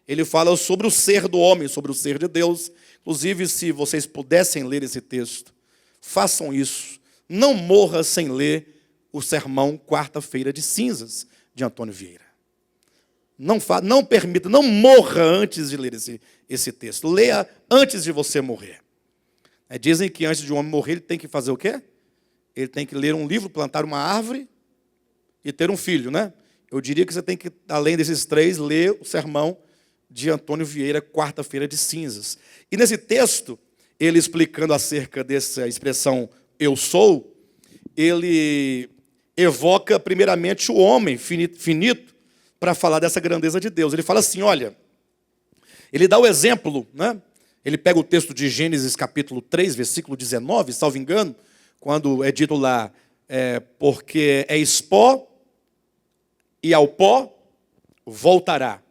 Ele fala sobre o ser do homem, sobre o ser de Deus. Inclusive, se vocês pudessem ler esse texto, façam isso. Não morra sem ler o sermão Quarta-feira de Cinzas, de Antônio Vieira. Não permita, não morra antes de ler esse texto. Leia antes de você morrer. Dizem que antes de um homem morrer, ele tem que fazer o quê? Ele tem que ler um livro, plantar uma árvore e ter um filho, né? Eu diria que você tem que, além desses 3, ler o sermão de Antônio Vieira, Quarta-feira de Cinzas. E nesse texto, ele explicando acerca dessa expressão eu sou, ele evoca primeiramente o homem finito para falar dessa grandeza de Deus. Ele fala assim, olha, ele dá o exemplo, né? Ele pega o texto de Gênesis capítulo 3, versículo 19, salvo engano, quando é dito lá, porque és pó e ao pó voltará.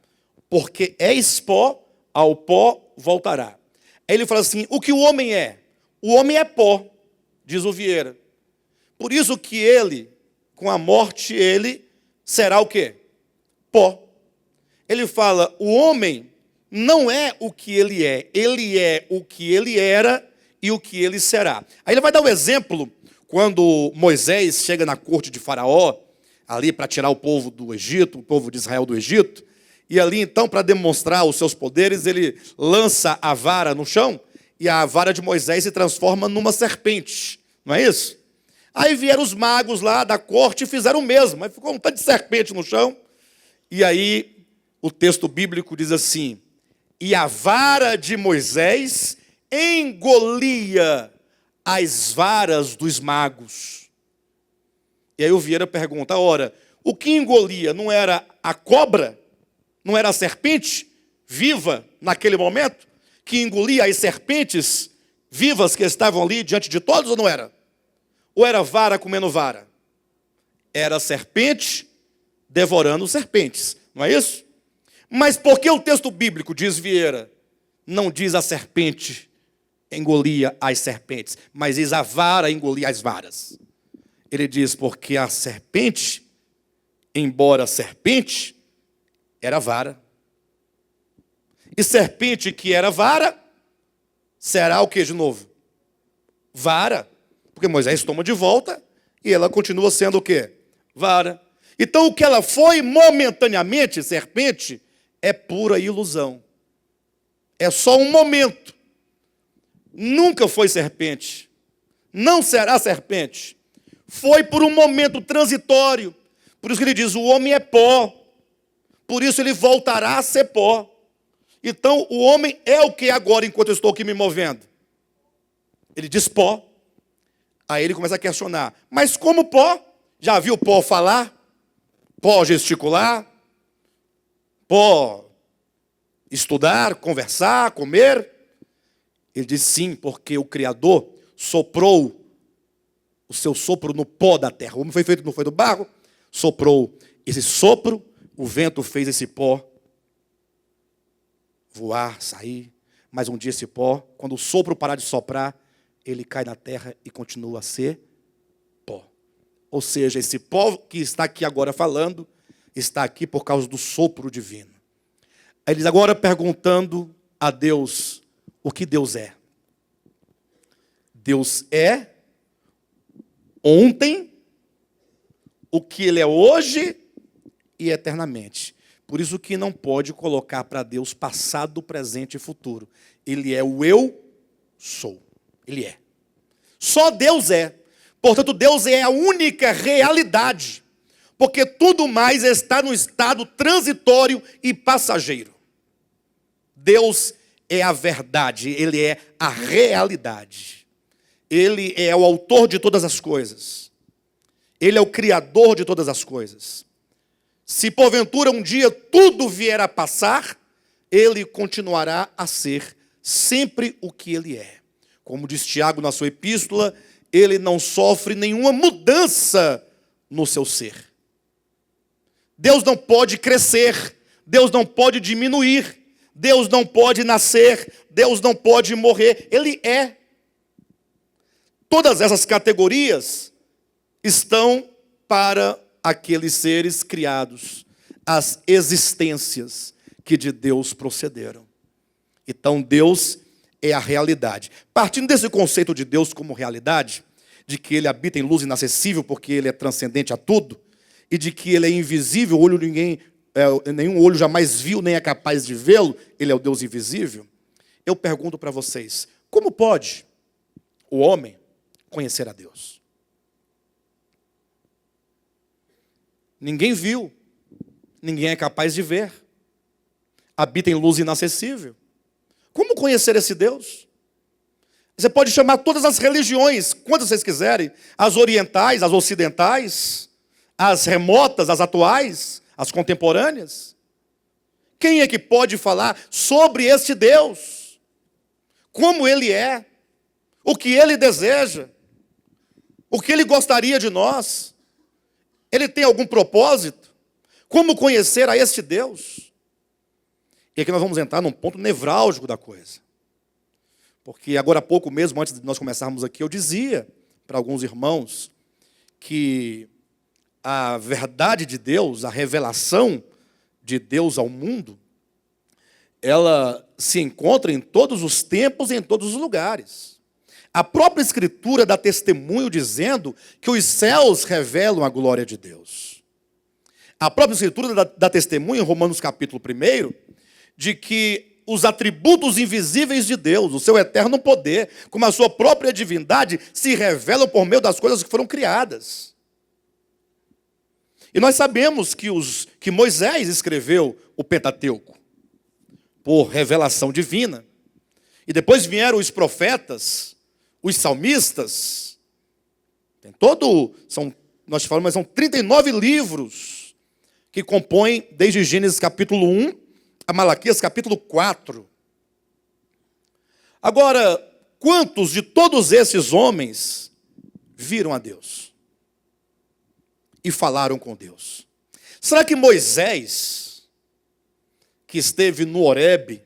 Porque és pó, ao pó voltará. Aí ele fala assim, o que o homem é? O homem é pó, diz o Vieira. Por isso que ele, com a morte, ele será o quê? Pó. Ele fala, o homem não é o que ele é o que ele era e o que ele será. Aí ele vai dar um exemplo, quando Moisés chega na corte de Faraó, ali para tirar o povo do Egito, o povo de Israel do Egito, e ali então, para demonstrar os seus poderes, ele lança a vara no chão, e a vara de Moisés se transforma numa serpente, não é isso? Aí vieram os magos lá da corte e fizeram o mesmo, mas ficou um tanto de serpente no chão, e aí o texto bíblico diz assim, e a vara de Moisés engolia as varas dos magos. E aí o Vieira pergunta, ora, o que engolia não era a cobra? Não era a serpente viva naquele momento? Que engolia as serpentes vivas que estavam ali diante de todos ou não era? Ou era vara comendo vara? Era serpente devorando serpentes, não é isso? Mas por que o texto bíblico, diz Vieira, não diz a serpente engolia as serpentes, mas diz a vara engolia as varas? Ele diz porque a serpente, embora serpente, era vara. E serpente que era vara, será o que de novo? Vara. Porque Moisés toma de volta e ela continua sendo o quê? Vara. Então o que ela foi momentaneamente, serpente, é pura ilusão. É só um momento. Nunca foi serpente. Não será serpente. Foi por um momento transitório. Por isso que ele diz, o homem é pó. Por isso ele voltará a ser pó. Então o homem é o que agora, enquanto eu estou aqui me movendo? Ele diz pó. Aí ele começa a questionar. Mas como pó? Já viu pó falar? Pó gesticular? Pó estudar, conversar, comer? Ele diz sim, porque o Criador soprou o seu sopro no pó da terra. O homem foi feito, não foi do barro? Soprou esse sopro, o vento fez esse pó voar, sair. Mas um dia esse pó, quando o sopro parar de soprar, ele cai na terra e continua a ser pó. Ou seja, esse pó que está aqui agora falando, está aqui por causa do sopro divino. Eles agora perguntando a Deus o que Deus é. Deus é ontem, o que Ele é hoje e eternamente. Por isso que não pode colocar para Deus passado, presente e futuro. Ele é o eu sou. Ele é. Só Deus é. Portanto, Deus é a única realidade. Porque tudo mais está no estado transitório e passageiro. Deus é a verdade, Ele é a realidade. Ele é o autor de todas as coisas. Ele é o criador de todas as coisas. Se porventura um dia tudo vier a passar, Ele continuará a ser sempre o que Ele é. Como diz Tiago na sua epístola, Ele não sofre nenhuma mudança no seu ser. Deus não pode crescer, Deus não pode diminuir, Deus não pode nascer, Deus não pode morrer, Ele é. Todas essas categorias estão para aqueles seres criados, as existências que de Deus procederam. Então Deus é a realidade. Partindo desse conceito de Deus como realidade, de que Ele habita em luz inacessível porque Ele é transcendente a tudo, e de que Ele é invisível, nenhum olho jamais viu, nem é capaz de vê-lo, Ele é o Deus invisível. Eu pergunto para vocês, como pode o homem conhecer a Deus? Ninguém viu, ninguém é capaz de ver, habita em luz inacessível. Como conhecer esse Deus? Você pode chamar todas as religiões, quantas vocês quiserem, as orientais, as ocidentais, as remotas, as atuais, as contemporâneas. Quem é que pode falar sobre este Deus? Como Ele é? O que Ele deseja? O que Ele gostaria de nós? Ele tem algum propósito? Como conhecer a este Deus? E aqui nós vamos entrar num ponto nevrálgico da coisa. Porque agora há pouco mesmo, antes de nós começarmos aqui, eu dizia para alguns irmãos que a verdade de Deus, a revelação de Deus ao mundo, ela se encontra em todos os tempos e em todos os lugares. A própria Escritura dá testemunho dizendo que os céus revelam a glória de Deus. A própria Escritura dá testemunho, em Romanos capítulo 1, de que os atributos invisíveis de Deus, o seu eterno poder, como a sua própria divindade, se revelam por meio das coisas que foram criadas. E nós sabemos que Moisés escreveu o Pentateuco por revelação divina. E depois vieram os profetas, os salmistas. Nós falamos, mas são 39 livros que compõem desde Gênesis capítulo 1 a Malaquias capítulo 4. Agora, quantos de todos esses homens viram a Deus? E falaram com Deus? Será que Moisés, que esteve no Horebe,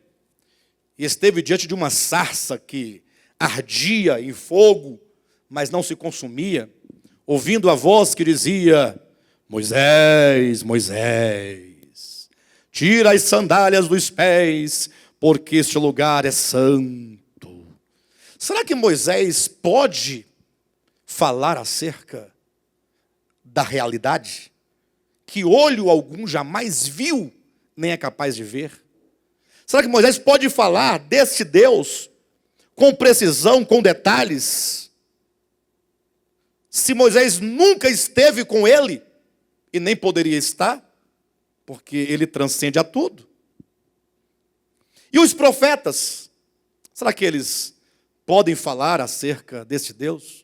e esteve diante de uma sarça que ardia em fogo, mas não se consumia, ouvindo a voz que dizia: Moisés, Moisés, tira as sandálias dos pés, porque este lugar é santo. Será que Moisés pode falar acerca da realidade que olho algum jamais viu, nem é capaz de ver? Será que Moisés pode falar desse Deus com precisão, com detalhes? Se Moisés nunca esteve com ele, e nem poderia estar, porque ele transcende a tudo. E os profetas, será que eles podem falar acerca desse Deus?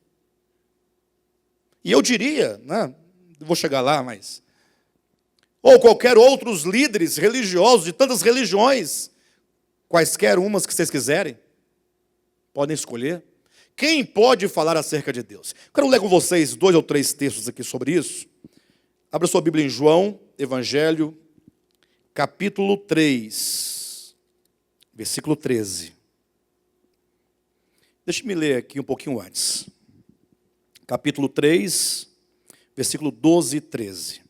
E eu diria, vou chegar lá, mas... ou qualquer outros líderes religiosos de tantas religiões, quaisquer umas que vocês quiserem, podem escolher. Quem pode falar acerca de Deus? Quero ler com vocês 2 ou 3 textos aqui sobre isso. Abra sua Bíblia em João, Evangelho, capítulo 3, versículo 13. Deixe-me ler aqui um pouquinho antes. Capítulo 3, versículo 12 e 13.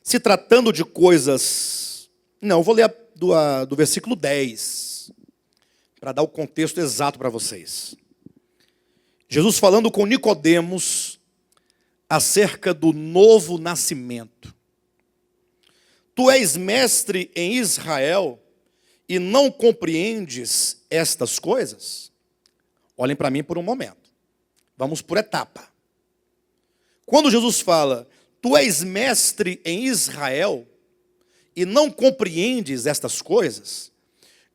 Se tratando de coisas... Não, eu vou ler do versículo 10, para dar o contexto exato para vocês. Jesus falando com Nicodemos acerca do novo nascimento. Tu és mestre em Israel e não compreendes estas coisas? Olhem para mim por um momento. Vamos por etapa. Quando Jesus fala, tu és mestre em Israel e não compreendes estas coisas,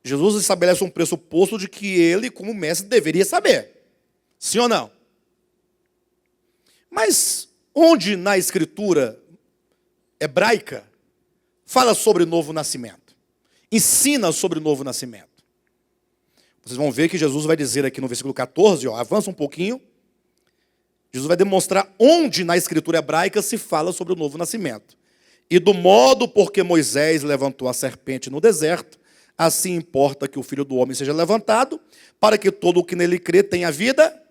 Jesus estabelece um pressuposto de que ele, como mestre, deveria saber. Sim ou não? Mas onde na escritura hebraica fala sobre o novo nascimento? Ensina sobre o novo nascimento. Vocês vão ver que Jesus vai dizer aqui no versículo 14, avança um pouquinho. Jesus vai demonstrar onde na escritura hebraica se fala sobre o novo nascimento. E do modo porque Moisés levantou a serpente no deserto, assim importa que o Filho do Homem seja levantado, para que todo o que nele crê tenha vida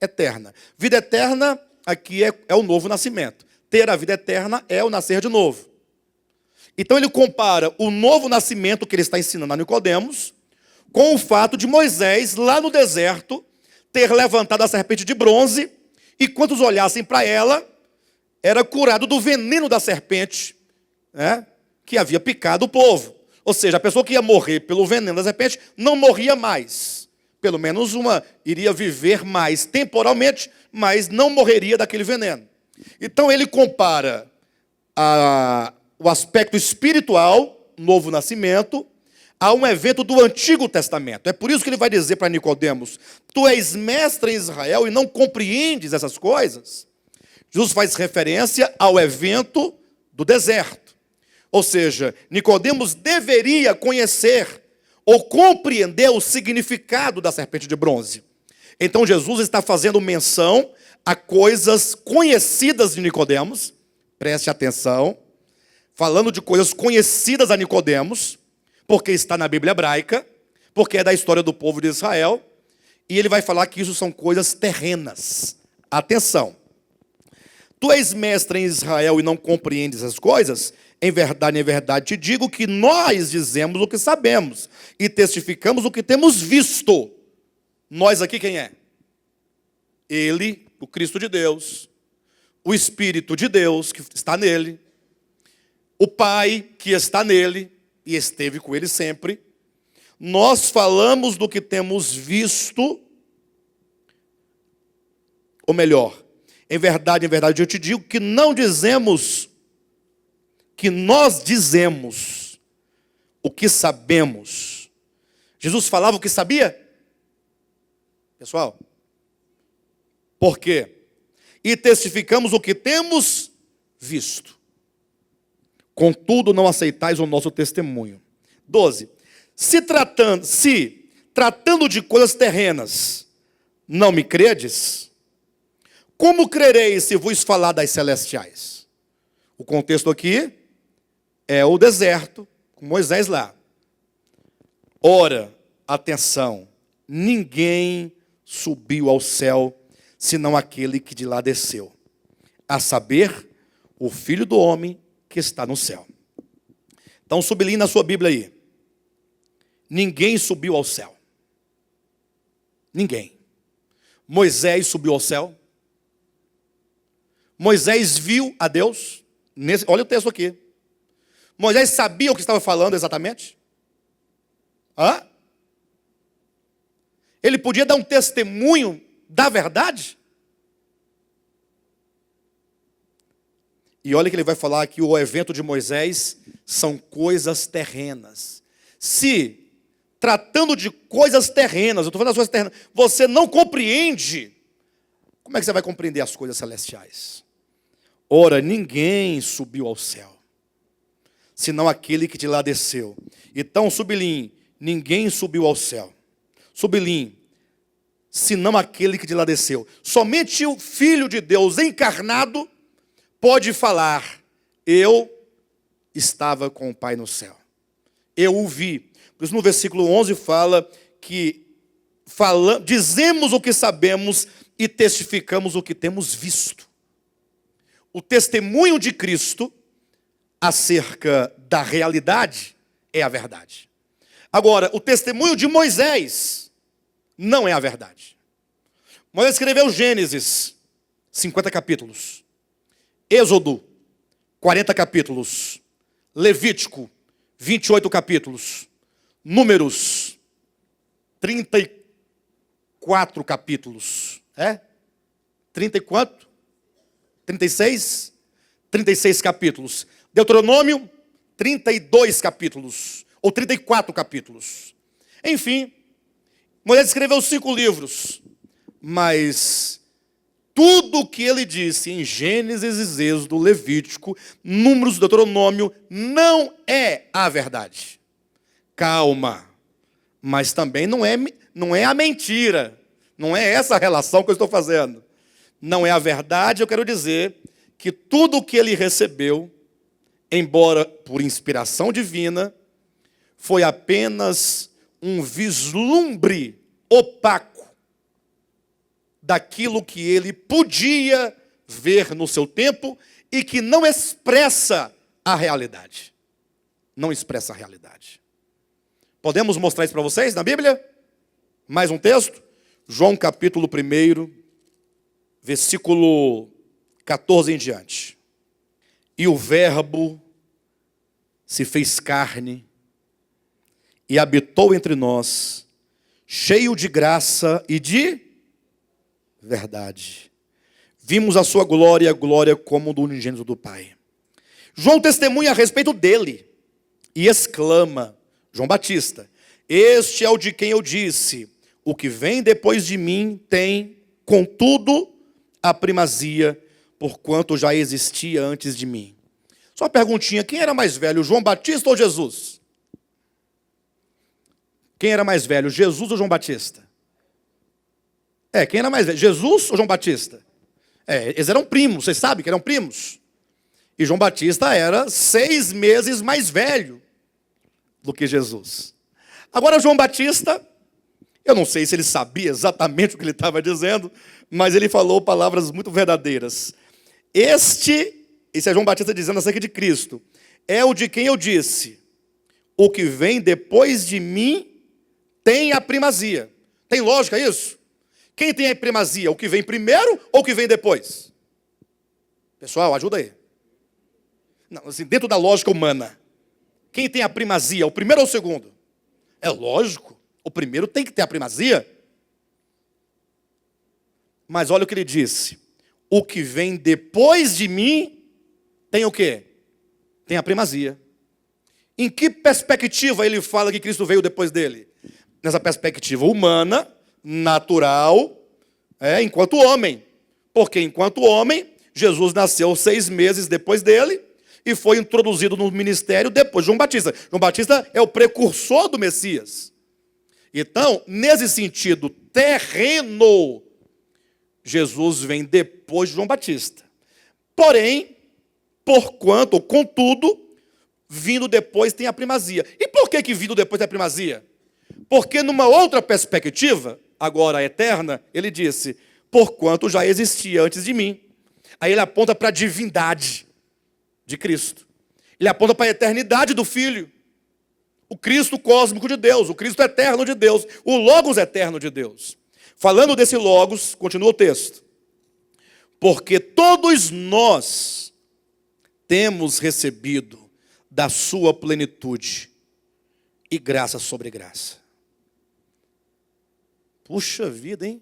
eterna. Vida eterna aqui é o novo nascimento. Ter a vida eterna é o nascer de novo. Então ele compara o novo nascimento que ele está ensinando a Nicodemos com o fato de Moisés, lá no deserto, ter levantado a serpente de bronze, e quantos olhassem para ela, era curado do veneno da serpente, né, que havia picado o povo. Ou seja, a pessoa que ia morrer pelo veneno da serpente não morria mais. Pelo menos iria viver mais temporalmente, mas não morreria daquele veneno. Então ele compara o aspecto espiritual, novo nascimento, a um evento do Antigo Testamento. É por isso que ele vai dizer para Nicodemos, tu és mestre em Israel e não compreendes essas coisas. Jesus faz referência ao evento do deserto. Ou seja, Nicodemos deveria conhecer ou compreender o significado da serpente de bronze. Então Jesus está fazendo menção a coisas conhecidas de Nicodemos, preste atenção, falando de coisas conhecidas a Nicodemos, porque está na Bíblia hebraica, porque é da história do povo de Israel, e ele vai falar que isso são coisas terrenas. Atenção. Tu és mestre em Israel e não compreendes as coisas? Em verdade te digo que nós dizemos o que sabemos e testificamos o que temos visto. Nós aqui quem é? Ele, o Cristo de Deus, o Espírito de Deus que está nele, o Pai que está nele e esteve com ele sempre. Nós falamos do que temos visto, ou melhor, em verdade eu te digo que não dizemos, que nós dizemos o que sabemos. Jesus falava o que sabia? Pessoal, por quê? E testificamos o que temos visto. Contudo, não aceitais o nosso testemunho. 12. Se tratando de coisas terrenas, não me credes? Como crereis se vos falar das celestiais? O contexto aqui é o deserto, com Moisés lá. Ora, atenção, ninguém subiu ao céu, senão aquele que de lá desceu, a saber, o Filho do Homem que está no céu. Então sublinhe na sua Bíblia aí. Ninguém subiu ao céu. Ninguém. Moisés subiu ao céu. Moisés viu a Deus. Olha o texto aqui. Moisés sabia o que estava falando exatamente? Hã? Ele podia dar um testemunho da verdade? E olha que ele vai falar que o evento de Moisés são coisas terrenas. Se, tratando de coisas terrenas, eu estou falando das coisas terrenas, você não compreende, como é que você vai compreender as coisas celestiais? Ora, ninguém subiu ao céu, senão aquele que de lá desceu. Então, sublinhe, ninguém subiu ao céu. Sublinhe, senão aquele que de lá desceu. Somente o Filho de Deus encarnado pode falar, eu estava com o Pai no céu. Eu o vi. Por isso no versículo 11 fala que dizemos o que sabemos e testificamos o que temos visto. O testemunho de Cristo acerca da realidade é a verdade. Agora, o testemunho de Moisés não é a verdade. Moisés escreveu Gênesis, 50 capítulos. Êxodo, 40 capítulos. Levítico, 28 capítulos. Números, 34 capítulos. 30 e quanto? 36? 36 capítulos. Deuteronômio, 32 capítulos. Ou 34 capítulos. Enfim, Moisés escreveu 5 livros. Mas tudo o que ele disse em Gênesis, Êxodo, Levítico, Números, Deuteronômio, não é a verdade. Calma. Mas também não é a mentira. Não é essa a relação que eu estou fazendo. Não é a verdade, eu quero dizer que tudo o que ele recebeu, embora por inspiração divina, foi apenas um vislumbre opaco daquilo que ele podia ver no seu tempo e que não expressa a realidade. Não expressa a realidade. Podemos mostrar isso para vocês na Bíblia? Mais um texto? João capítulo 1, versículo 14 em diante. E o Verbo se fez carne e habitou entre nós, cheio de graça e de verdade. Vimos a sua glória, glória como do unigênito do Pai. João testemunha a respeito dele e exclama, João Batista, este é o de quem eu disse, o que vem depois de mim tem, contudo, a primazia, porquanto já existia antes de mim. Só uma perguntinha, quem era mais velho, João Batista ou Jesus? Quem era mais velho, Jesus ou João Batista? Quem era mais velho, Jesus ou João Batista? Eles eram primos, vocês sabem que eram primos. E João Batista era 6 meses mais velho do que Jesus. Agora João Batista, eu não sei se ele sabia exatamente o que ele estava dizendo, mas ele falou palavras muito verdadeiras. Esse é João Batista dizendo acerca de Cristo, é o de quem eu disse, o que vem depois de mim tem a primazia. Tem lógica isso? Quem tem a primazia? O que vem primeiro ou o que vem depois? Pessoal, ajuda aí. Não, assim, dentro da lógica humana, quem tem a primazia, o primeiro ou o segundo? É lógico, o primeiro tem que ter a primazia. Mas olha o que ele disse. O que vem depois de mim tem o quê? Tem a primazia. Em que perspectiva ele fala que Cristo veio depois dele? Nessa perspectiva humana, natural, enquanto homem. Porque enquanto homem, Jesus nasceu 6 meses depois dele e foi introduzido no ministério depois de João Batista. João Batista é o precursor do Messias. Então, nesse sentido terreno, Jesus vem depois de João Batista. Porém, contudo, vindo depois tem a primazia. E por que vindo depois tem a primazia? Porque numa outra perspectiva, agora eterna, ele disse, porquanto já existia antes de mim. Aí ele aponta para a divindade de Cristo. Ele aponta para a eternidade do Filho. O Cristo cósmico de Deus, o Cristo eterno de Deus, o Logos eterno de Deus. Falando desse Logos, continua o texto. Porque todos nós temos recebido da sua plenitude e graça sobre graça. Puxa vida, hein?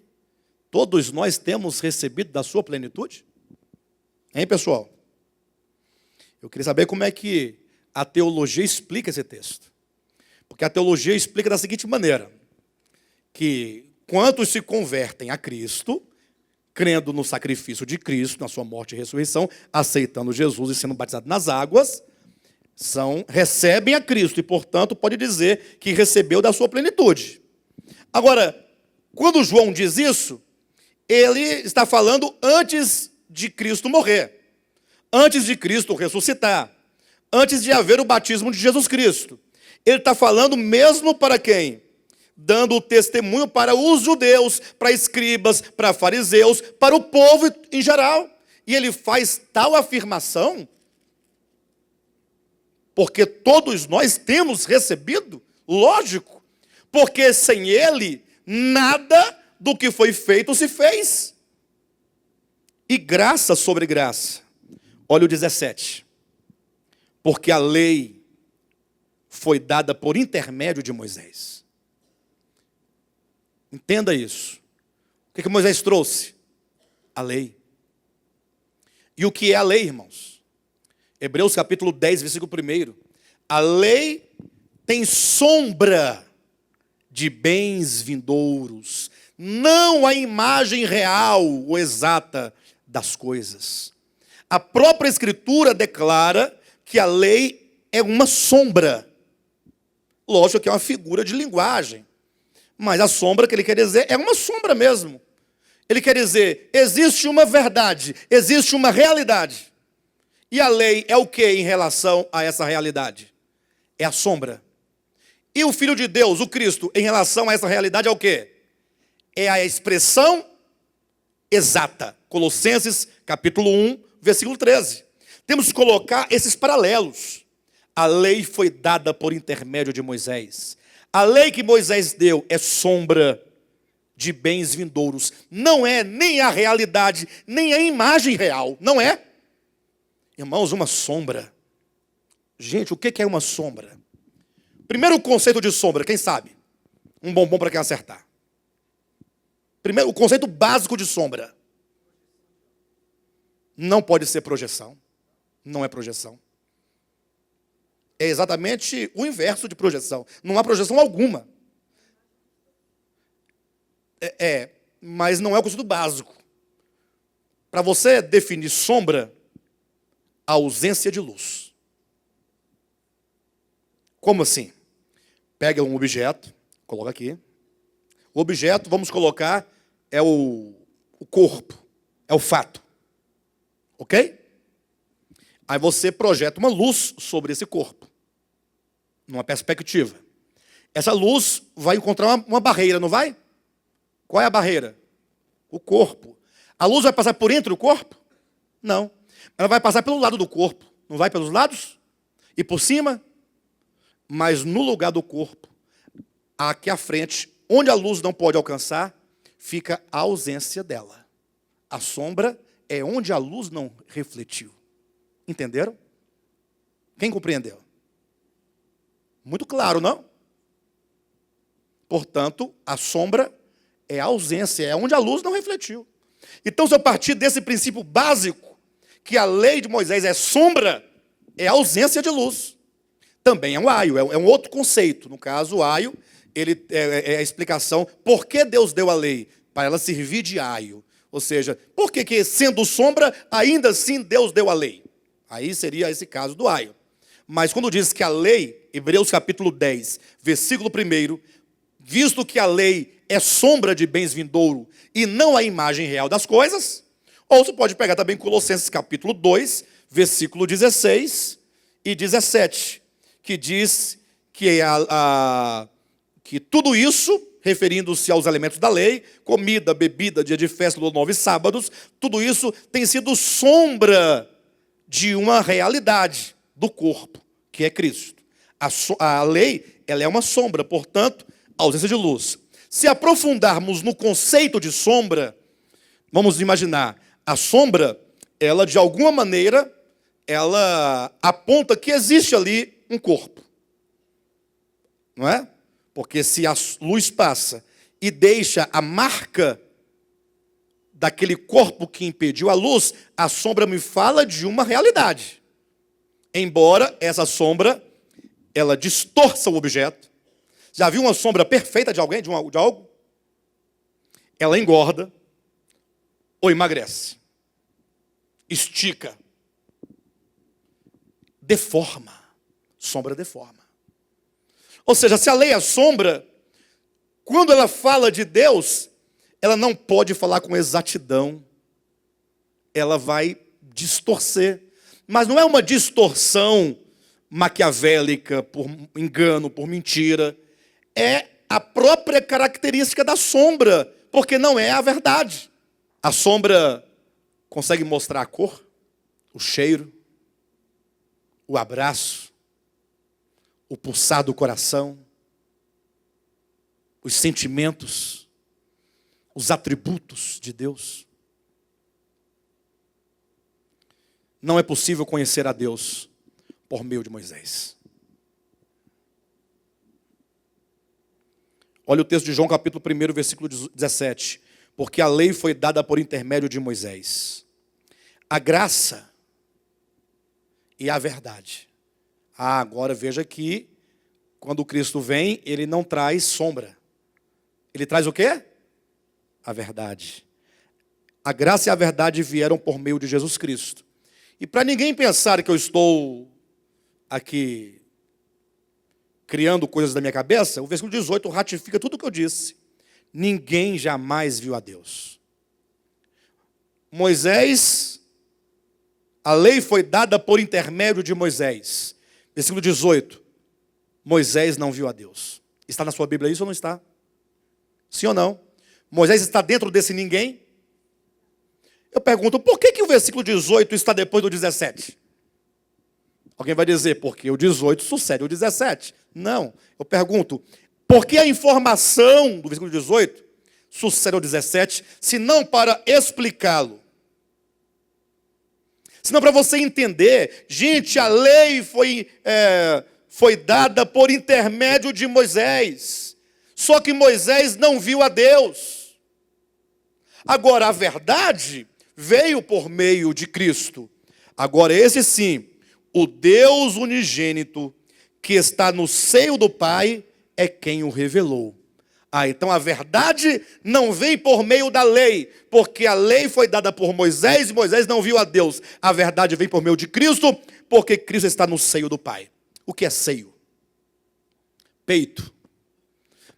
Todos nós temos recebido da sua plenitude? Hein, pessoal? Eu queria saber como é que a teologia explica esse texto. Porque a teologia explica da seguinte maneira, que quantos se convertem a Cristo, crendo no sacrifício de Cristo, na sua morte e ressurreição, aceitando Jesus e sendo batizados nas águas, recebem a Cristo e, portanto, pode dizer que recebeu da sua plenitude. Agora, quando João diz isso, ele está falando antes de Cristo morrer, antes de Cristo ressuscitar, antes de haver o batismo de Jesus Cristo. Ele está falando mesmo para quem? dando o testemunho para os judeus, para escribas, para fariseus, para o povo em geral. E ele faz tal afirmação, porque todos nós temos recebido, lógico, porque sem ele, nada do que foi feito se fez. E graça sobre graça. Olha o 17. Porque a lei foi dada por intermédio de Moisés. Entenda isso. O que Moisés trouxe? A lei. E o que é a lei, irmãos? Hebreus capítulo 10, versículo 1. A lei tem sombra de bens vindouros, não a imagem real ou exata das coisas. A própria Escritura declara que a lei é uma sombra. Lógico que é uma figura de linguagem, mas a sombra que ele quer dizer é uma sombra mesmo. Ele quer dizer, existe uma verdade, existe uma realidade. E a lei é o que em relação a essa realidade? É a sombra. E o Filho de Deus, o Cristo, em relação a essa realidade é o quê? É a expressão exata. Colossenses capítulo 1, versículo 13. Temos que colocar esses paralelos. A lei foi dada por intermédio de Moisés. A lei que Moisés deu é sombra de bens vindouros. Não é nem a realidade, nem a imagem real. Não é? Irmãos, uma sombra. Gente, o que é uma sombra? Primeiro o conceito de sombra, quem sabe? Um bombom para quem acertar. Primeiro, o conceito básico de sombra. Não pode ser projeção. Não é projeção. É exatamente o inverso de projeção. Não há projeção alguma. Mas não é o conceito básico. Para você definir sombra, a ausência de luz. Como assim? Pega um objeto, coloca aqui. O objeto, vamos colocar, é o corpo, é o fato. Ok? Aí você projeta uma luz sobre esse corpo, numa perspectiva. Essa luz vai encontrar uma barreira, não vai? Qual é a barreira? O corpo. A luz vai passar por entre o corpo? Não. Ela vai passar pelo lado do corpo. Não vai pelos lados? E por cima? Mas no lugar do corpo, aqui à frente, onde a luz não pode alcançar, fica a ausência dela. A sombra é onde a luz não refletiu. Entenderam? Quem compreendeu? Muito claro, não? Portanto, a sombra é a ausência, é onde a luz não refletiu. Então, se eu partir desse princípio básico, que a lei de Moisés é sombra, é ausência de luz. Também é um aio, é um outro conceito. No caso, o aio, ele é a explicação por que Deus deu a lei, para ela servir de aio. Ou seja, por que sendo sombra, ainda assim Deus deu a lei? Aí seria esse caso do aio. Mas quando diz que a lei, Hebreus capítulo 10, versículo 1, visto que a lei é sombra de bens vindouro e não a imagem real das coisas, ou você pode pegar também Colossenses capítulo 2, versículo 16 e 17, que diz que, que tudo isso, referindo-se aos elementos da lei, comida, bebida, dia de festa, lua nova e sábados, tudo isso tem sido sombra de uma realidade do corpo, que é Cristo. A lei, ela é uma sombra, portanto, ausência de luz. Se aprofundarmos no conceito de sombra, vamos imaginar, a sombra, ela de alguma maneira, ela aponta que existe ali um corpo. Não é? Porque se a luz passa e deixa a marca daquele corpo que impediu a luz, a sombra me fala de uma realidade. Embora essa sombra, ela distorça o objeto. Já viu uma sombra perfeita de alguém, de algo? Ela engorda ou emagrece, estica, deforma. Sombra deforma. Ou seja, se a lei é sombra, quando ela fala de Deus, ela não pode falar com exatidão. Ela vai distorcer. Mas não é uma distorção maquiavélica, por engano, por mentira. É a própria característica da sombra, porque não é a verdade. A sombra consegue mostrar a cor, o cheiro, o abraço, o pulsar do coração, os sentimentos, os atributos de Deus. Não é possível conhecer a Deus por meio de Moisés. Olha o texto de João, capítulo 1, versículo 17. Porque a lei foi dada por intermédio de Moisés. A graça e a verdade. Agora veja que, quando Cristo vem, ele não traz sombra. Ele traz o quê? A verdade. A graça e a verdade vieram por meio de Jesus Cristo. E para ninguém pensar que eu estou aqui criando coisas da minha cabeça, o versículo 18 ratifica tudo o que eu disse. Ninguém jamais viu a Deus. Moisés, a lei foi dada por intermédio de Moisés. Versículo 18. Moisés não viu a Deus. Está na sua Bíblia isso ou não está? Sim ou não? Moisés está dentro desse ninguém? Eu pergunto, por que o versículo 18 está depois do 17? Alguém vai dizer, porque o 18 sucede o 17. Não, eu pergunto, por que a informação do versículo 18 sucede ao 17, se não para explicá-lo? Se não para você entender, gente, a lei foi dada por intermédio de Moisés. Só que Moisés não viu a Deus. Agora, a verdade veio por meio de Cristo. Agora, esse sim, o Deus unigênito que está no seio do Pai é quem o revelou. Então a verdade não vem por meio da lei, porque a lei foi dada por Moisés e Moisés não viu a Deus. A verdade vem por meio de Cristo, porque Cristo está no seio do Pai. O que é seio? Peito.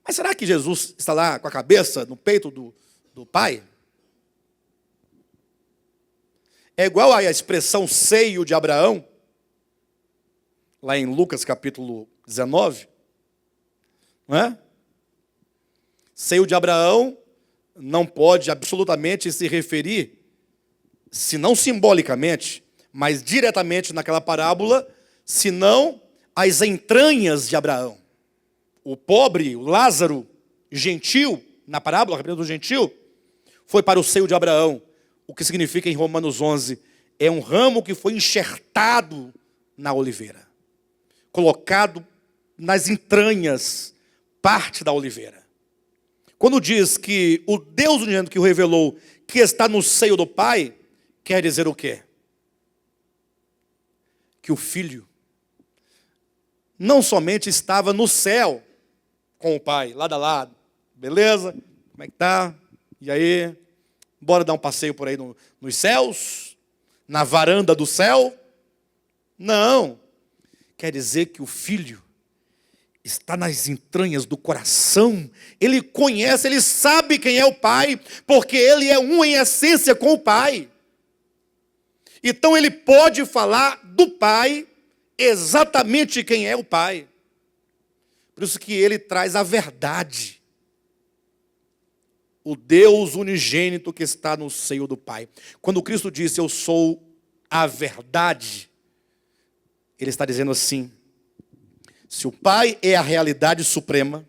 Mas será que Jesus está lá com a cabeça no peito do Pai? É igual à expressão seio de Abraão, lá em Lucas capítulo 19, não é? Seio de Abraão não pode absolutamente se referir, se não simbolicamente, mas diretamente naquela parábola, senão às entranhas de Abraão. O pobre, o Lázaro, gentil, na parábola, a representação do gentil, foi para o seio de Abraão. O que significa em Romanos 11, é um ramo que foi enxertado na oliveira, colocado nas entranhas, parte da oliveira. Quando diz que o Deus unigênito que o revelou, que está no seio do Pai, quer dizer o quê? Que o Filho não somente estava no céu com o Pai, lado a lado, beleza? Como é que tá? E aí? Bora dar um passeio por aí nos céus? Na varanda do céu? Não. Quer dizer que o Filho está nas entranhas do coração. Ele conhece, ele sabe quem é o Pai, porque ele é um em essência com o Pai. Então ele pode falar do Pai exatamente quem é o Pai. Por isso que ele traz a verdade. O Deus unigênito que está no seio do Pai. Quando Cristo disse, eu sou a verdade, ele está dizendo assim, se o Pai é a realidade suprema,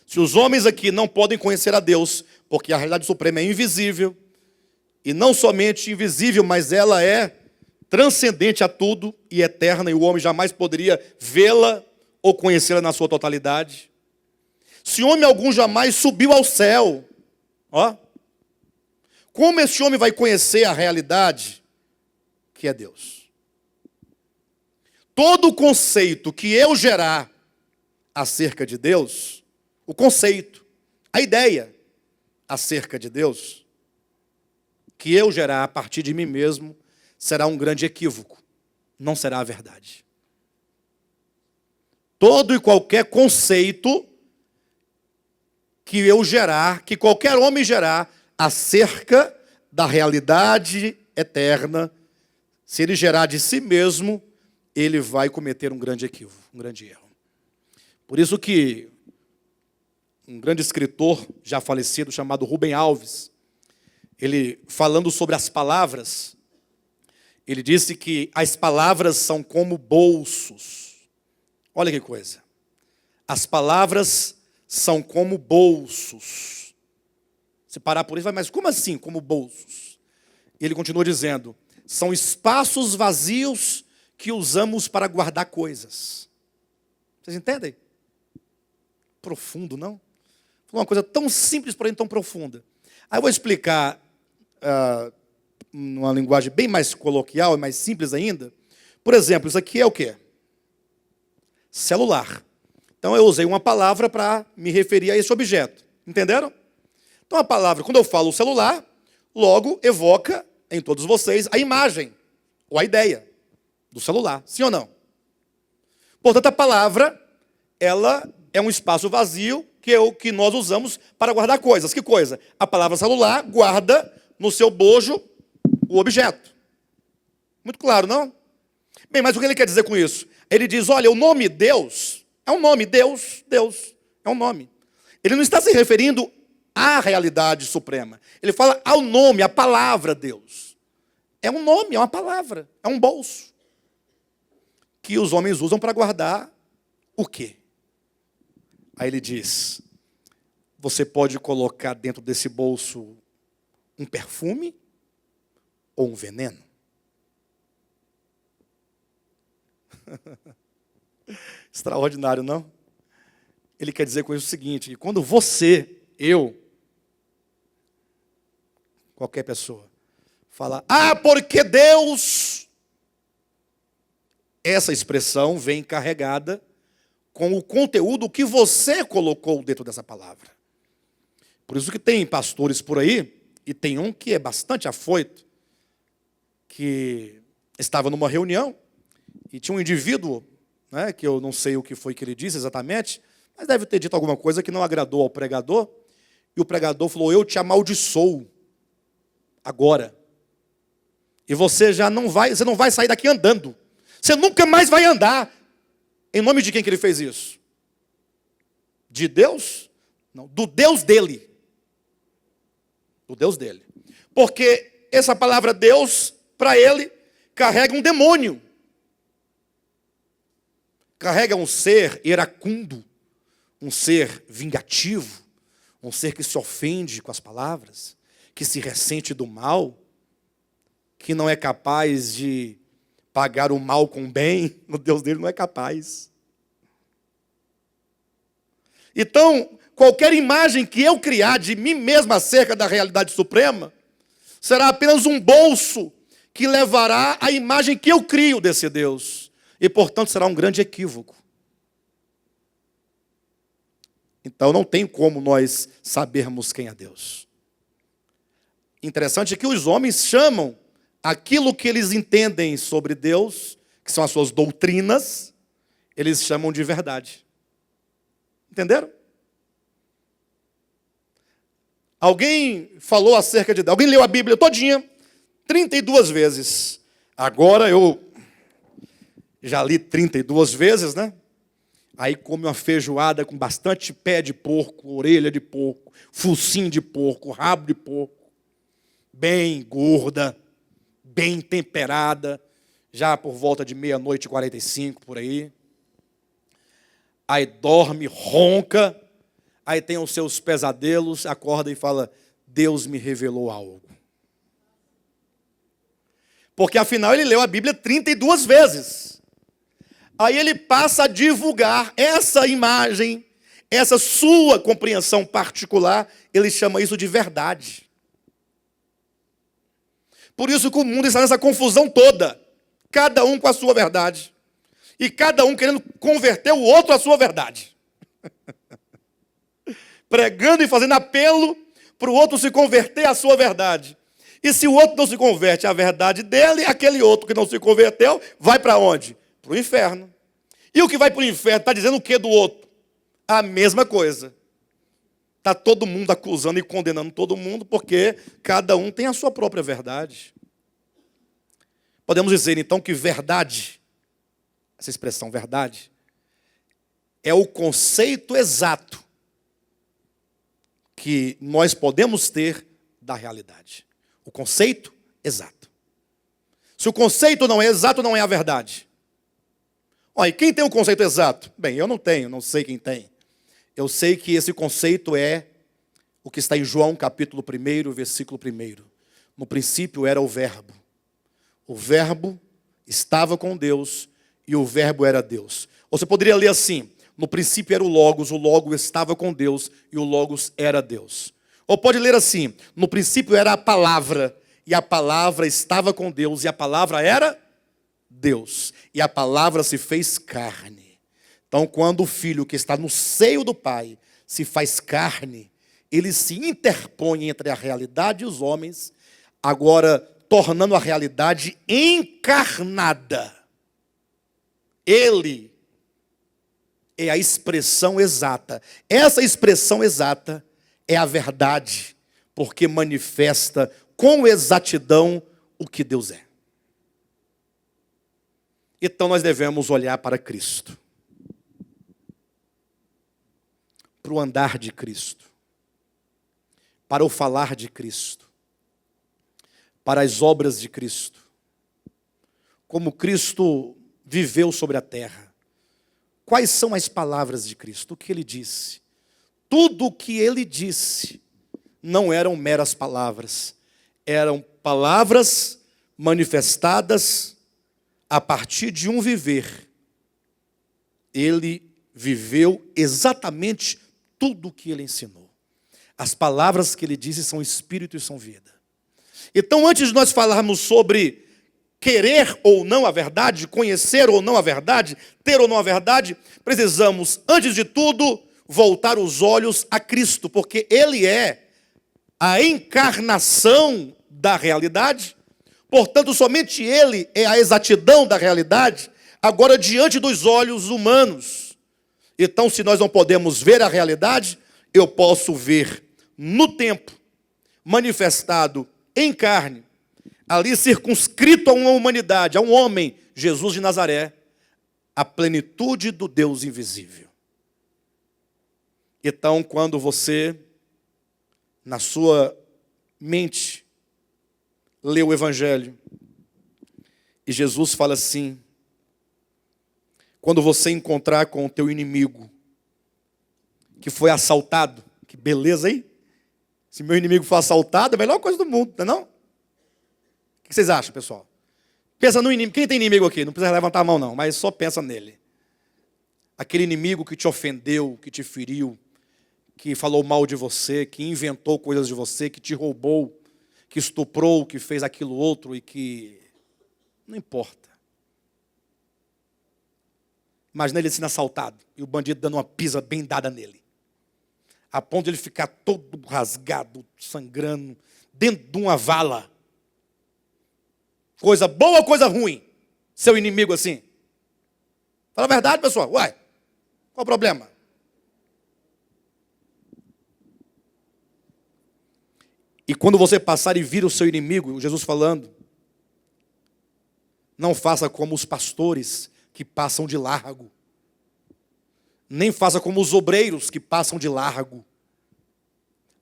se os homens aqui não podem conhecer a Deus, porque a realidade suprema é invisível, e não somente invisível, mas ela é transcendente a tudo e eterna, e o homem jamais poderia vê-la ou conhecê-la na sua totalidade. Se homem algum jamais subiu ao céu, como esse homem vai conhecer a realidade que é Deus? Todo o conceito que eu gerar acerca de Deus, o conceito, a ideia acerca de Deus, que eu gerar a partir de mim mesmo, será um grande equívoco, não será a verdade. Todo e qualquer conceito que eu gerar, que qualquer homem gerar, acerca da realidade eterna, se ele gerar de si mesmo, ele vai cometer um grande equívoco, um grande erro. Por isso que um grande escritor já falecido, chamado Rubem Alves, ele falando sobre as palavras, ele disse que as palavras são como bolsos. Olha que coisa. As palavras são como bolsos. Se parar por isso, vai, mas como assim, como bolsos? E ele continua dizendo, são espaços vazios que usamos para guardar coisas. Vocês entendem? Profundo, não? Foi uma coisa tão simples, porém tão profunda. Aí eu vou explicar numa linguagem bem mais coloquial e mais simples ainda. Por exemplo, isso aqui é o quê? Celular. Então eu usei uma palavra para me referir a esse objeto. Entenderam? Então a palavra, quando eu falo celular, logo evoca em todos vocês a imagem ou a ideia do celular. Sim ou não? Portanto, a palavra, ela é um espaço vazio que é o que nós usamos para guardar coisas. Que coisa? A palavra celular guarda no seu bojo o objeto. Muito claro, não? Bem, mas o que ele quer dizer com isso? Ele diz, olha, o nome Deus é um nome. Deus é um nome. Ele não está se referindo à realidade suprema. Ele fala ao nome, à palavra Deus. É um nome, é uma palavra, é um bolso. Que os homens usam para guardar o quê? Aí ele diz, você pode colocar dentro desse bolso um perfume ou um veneno. Extraordinário, não? Ele quer dizer com isso o seguinte, que quando você, eu, qualquer pessoa, fala, porque Deus, essa expressão vem carregada com o conteúdo que você colocou dentro dessa palavra. Por isso que tem pastores por aí, e tem um que é bastante afoito, que estava numa reunião, e tinha um indivíduo, né, que eu não sei o que foi que ele disse exatamente, mas deve ter dito alguma coisa que não agradou ao pregador, e o pregador falou, eu te amaldiçoo agora. E você não vai sair daqui andando. Você nunca mais vai andar. Em nome de quem que ele fez isso? De Deus? Não, do Deus dele. Do Deus dele. Porque essa palavra Deus, para ele, carrega um demônio. Carrega um ser iracundo, um ser vingativo, um ser que se ofende com as palavras, que se ressente do mal, que não é capaz de pagar o mal com o bem. O Deus dele não é capaz. Então, qualquer imagem que eu criar de mim mesmo acerca da realidade suprema, será apenas um bolso que levará a imagem que eu crio desse Deus. E, portanto, será um grande equívoco. Então, não tem como nós sabermos quem é Deus. Interessante é que os homens chamam aquilo que eles entendem sobre Deus, que são as suas doutrinas, eles chamam de verdade. Entenderam? Alguém falou acerca de Deus, alguém leu a Bíblia todinha, 32 vezes. Agora eu já li 32 vezes, né? Aí come uma feijoada com bastante pé de porco, orelha de porco, focinho de porco, rabo de porco, bem gorda, bem temperada, já por volta de 00:45, por aí. Aí dorme, ronca, aí tem os seus pesadelos, acorda e fala, Deus me revelou algo. Porque afinal ele leu a Bíblia 32 vezes. Aí ele passa a divulgar essa imagem, essa sua compreensão particular, ele chama isso de verdade. Por isso que o mundo está nessa confusão toda, cada um com a sua verdade, e cada um querendo converter o outro à sua verdade. Pregando e fazendo apelo para o outro se converter à sua verdade. E se o outro não se converte à verdade dele, aquele outro que não se converteu, vai para onde? Para o inferno. E o que vai para o inferno está dizendo o que do outro? A mesma coisa. Está todo mundo acusando e condenando todo mundo, porque cada um tem a sua própria verdade. Podemos dizer, então, que verdade, essa expressão verdade, é o conceito exato que nós podemos ter da realidade. O conceito exato. Se o conceito não é exato, não é a verdade. Olha, e quem tem o conceito exato? Bem, eu não tenho, não sei quem tem. Eu sei que esse conceito é o que está em João capítulo 1, versículo 1. No princípio era o Verbo. O Verbo estava com Deus e o Verbo era Deus. Ou você poderia ler assim: no princípio era o Logos estava com Deus e o Logos era Deus. Ou pode ler assim: no princípio era a palavra, e a palavra estava com Deus, e a palavra era Deus. E a palavra se fez carne. Então, quando o Filho que está no seio do Pai se faz carne, ele se interpõe entre a realidade e os homens, agora tornando a realidade encarnada. Ele é a expressão exata. Essa expressão exata é a verdade, porque manifesta com exatidão o que Deus é. Então nós devemos olhar para Cristo, para o andar de Cristo, para o falar de Cristo, para as obras de Cristo, como Cristo viveu sobre a terra. Quais são as palavras de Cristo? O que ele disse? Tudo o que ele disse não eram meras palavras, eram palavras manifestadas a partir de um viver. Ele viveu exatamente tudo o que ele ensinou. As palavras que ele disse são espírito e são vida. Então, antes de nós falarmos sobre querer ou não a verdade, conhecer ou não a verdade, ter ou não a verdade, precisamos, antes de tudo, voltar os olhos a Cristo, porque Ele é a encarnação da realidade, portanto, somente Ele é a exatidão da realidade, agora diante dos olhos humanos. Então, se nós não podemos ver a realidade, eu posso ver no tempo, manifestado em carne, ali circunscrito a uma humanidade, a um homem, Jesus de Nazaré, a plenitude do Deus invisível. Então, quando você, na sua mente, lê o Evangelho, e Jesus fala assim: quando você encontrar com o teu inimigo, que foi assaltado, que beleza, hein? Se meu inimigo for assaltado, é a melhor coisa do mundo, não é não? O que vocês acham, pessoal? Pensa no inimigo. Quem tem inimigo aqui? Não precisa levantar a mão, não, mas só pensa nele. Aquele inimigo que te ofendeu, que te feriu, que falou mal de você, que inventou coisas de você, que te roubou, que estuprou, que fez aquilo outro e que... não importa. Imagina ele sendo assaltado e o bandido dando uma pisa bem dada nele, a ponto de ele ficar todo rasgado, sangrando, dentro de uma vala. Coisa boa ou coisa ruim? Seu inimigo assim? Fala a verdade, pessoal. Uai, qual o problema? E quando você passar e vir o seu inimigo, Jesus falando, não faça como os pastores que passam de largo. Nem faça como os obreiros que passam de largo.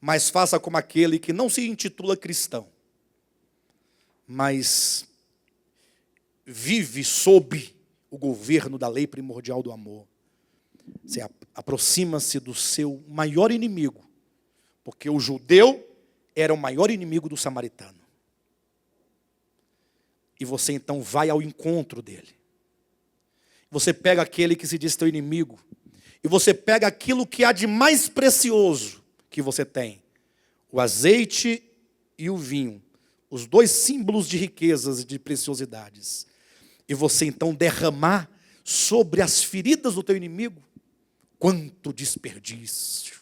Mas faça como aquele que não se intitula cristão, mas vive sob o governo da lei primordial do amor. Você aproxima-se do seu maior inimigo, porque o judeu era o maior inimigo do samaritano. E você então vai ao encontro dele. Você pega aquele que se diz teu inimigo, e você pega aquilo que há de mais precioso que você tem, o azeite e o vinho, os dois símbolos de riquezas e de preciosidades, e você então derramar sobre as feridas do teu inimigo. Quanto desperdício!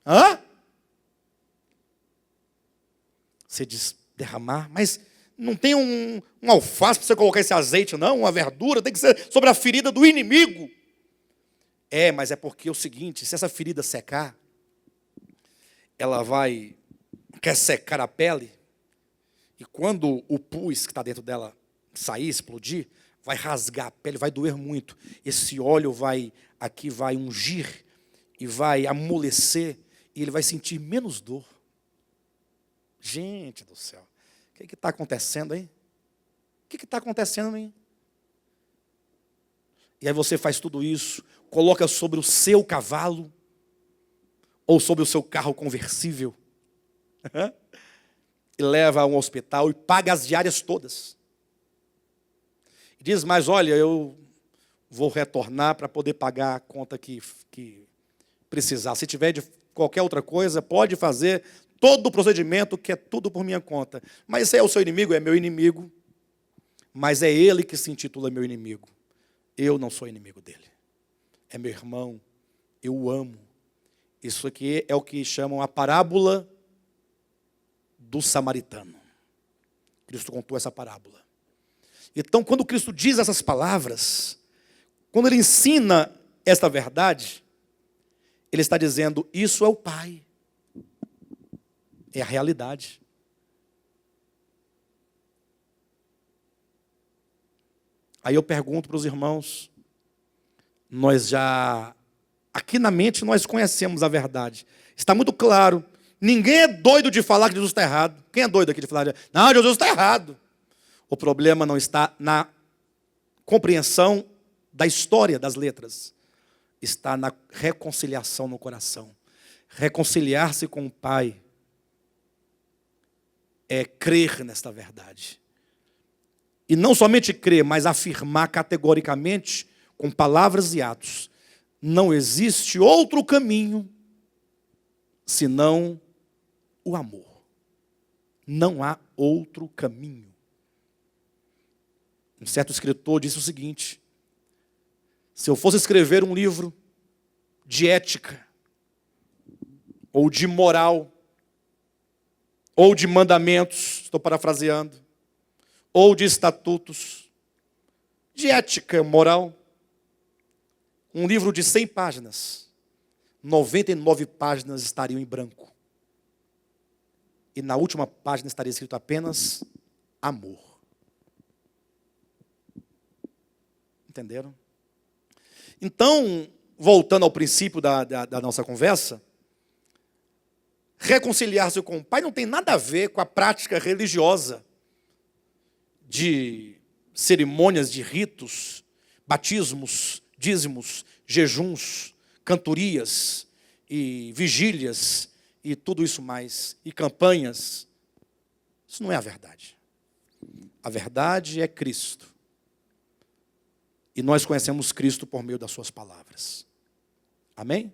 Hã? Você diz derramar, mas não tem um alface para você colocar esse azeite, não, uma verdura, tem que ser sobre a ferida do inimigo. É, mas é porque é o seguinte, se essa ferida secar, ela quer secar a pele, e quando o pus que está dentro dela sair, explodir, vai rasgar a pele, vai doer muito. Esse óleo vai ungir e vai amolecer e ele vai sentir menos dor. Gente do céu, o que está acontecendo aí? O que está acontecendo aí? E aí você faz tudo isso, coloca sobre o seu cavalo ou sobre o seu carro conversível e leva a um hospital e paga as diárias todas. E diz, mas olha, eu vou retornar para poder pagar a conta que precisar. Se tiver de qualquer outra coisa, pode fazer todo o procedimento, que é tudo por minha conta. Mas esse é o seu inimigo? É meu inimigo. Mas é ele que se intitula meu inimigo. Eu não sou inimigo dele. É meu irmão. Eu o amo. Isso aqui é o que chamam a parábola do samaritano. Cristo contou essa parábola. Então, quando Cristo diz essas palavras, quando ele ensina esta verdade, ele está dizendo, isso é o Pai. É a realidade. Aí eu pergunto para os irmãos, aqui na mente nós conhecemos a verdade. Está muito claro. Ninguém é doido de falar que Jesus está errado. Quem é doido aqui de falar? Não, Jesus está errado. O problema não está na compreensão da história das letras. Está na reconciliação no coração. Reconciliar-se com o Pai é crer nesta verdade. E não somente crer, mas afirmar categoricamente, com palavras e atos, não existe outro caminho senão o amor. Não há outro caminho. Um certo escritor disse o seguinte, se eu fosse escrever um livro de ética, ou de moral, ou de mandamentos, estou parafraseando, ou de estatutos, de ética moral, um livro de 100 páginas, 99 páginas estariam em branco. E na última página estaria escrito apenas amor. Entenderam? Então, voltando ao princípio da nossa conversa, reconciliar-se com o Pai não tem nada a ver com a prática religiosa de cerimônias, de ritos, batismos, dízimos, jejuns, cantorias e vigílias e tudo isso mais, e campanhas. Isso não é a verdade. A verdade é Cristo. E nós conhecemos Cristo por meio das suas palavras. Amém?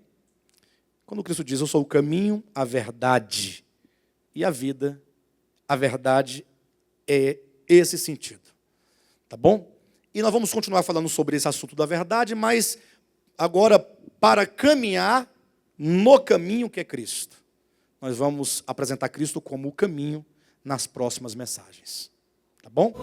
Quando Cristo diz, eu sou o caminho, a verdade e a vida, a verdade é esse sentido. Tá bom? E nós vamos continuar falando sobre esse assunto da verdade, mas agora, para caminhar no caminho que é Cristo, nós vamos apresentar Cristo como o caminho nas próximas mensagens. Tá bom?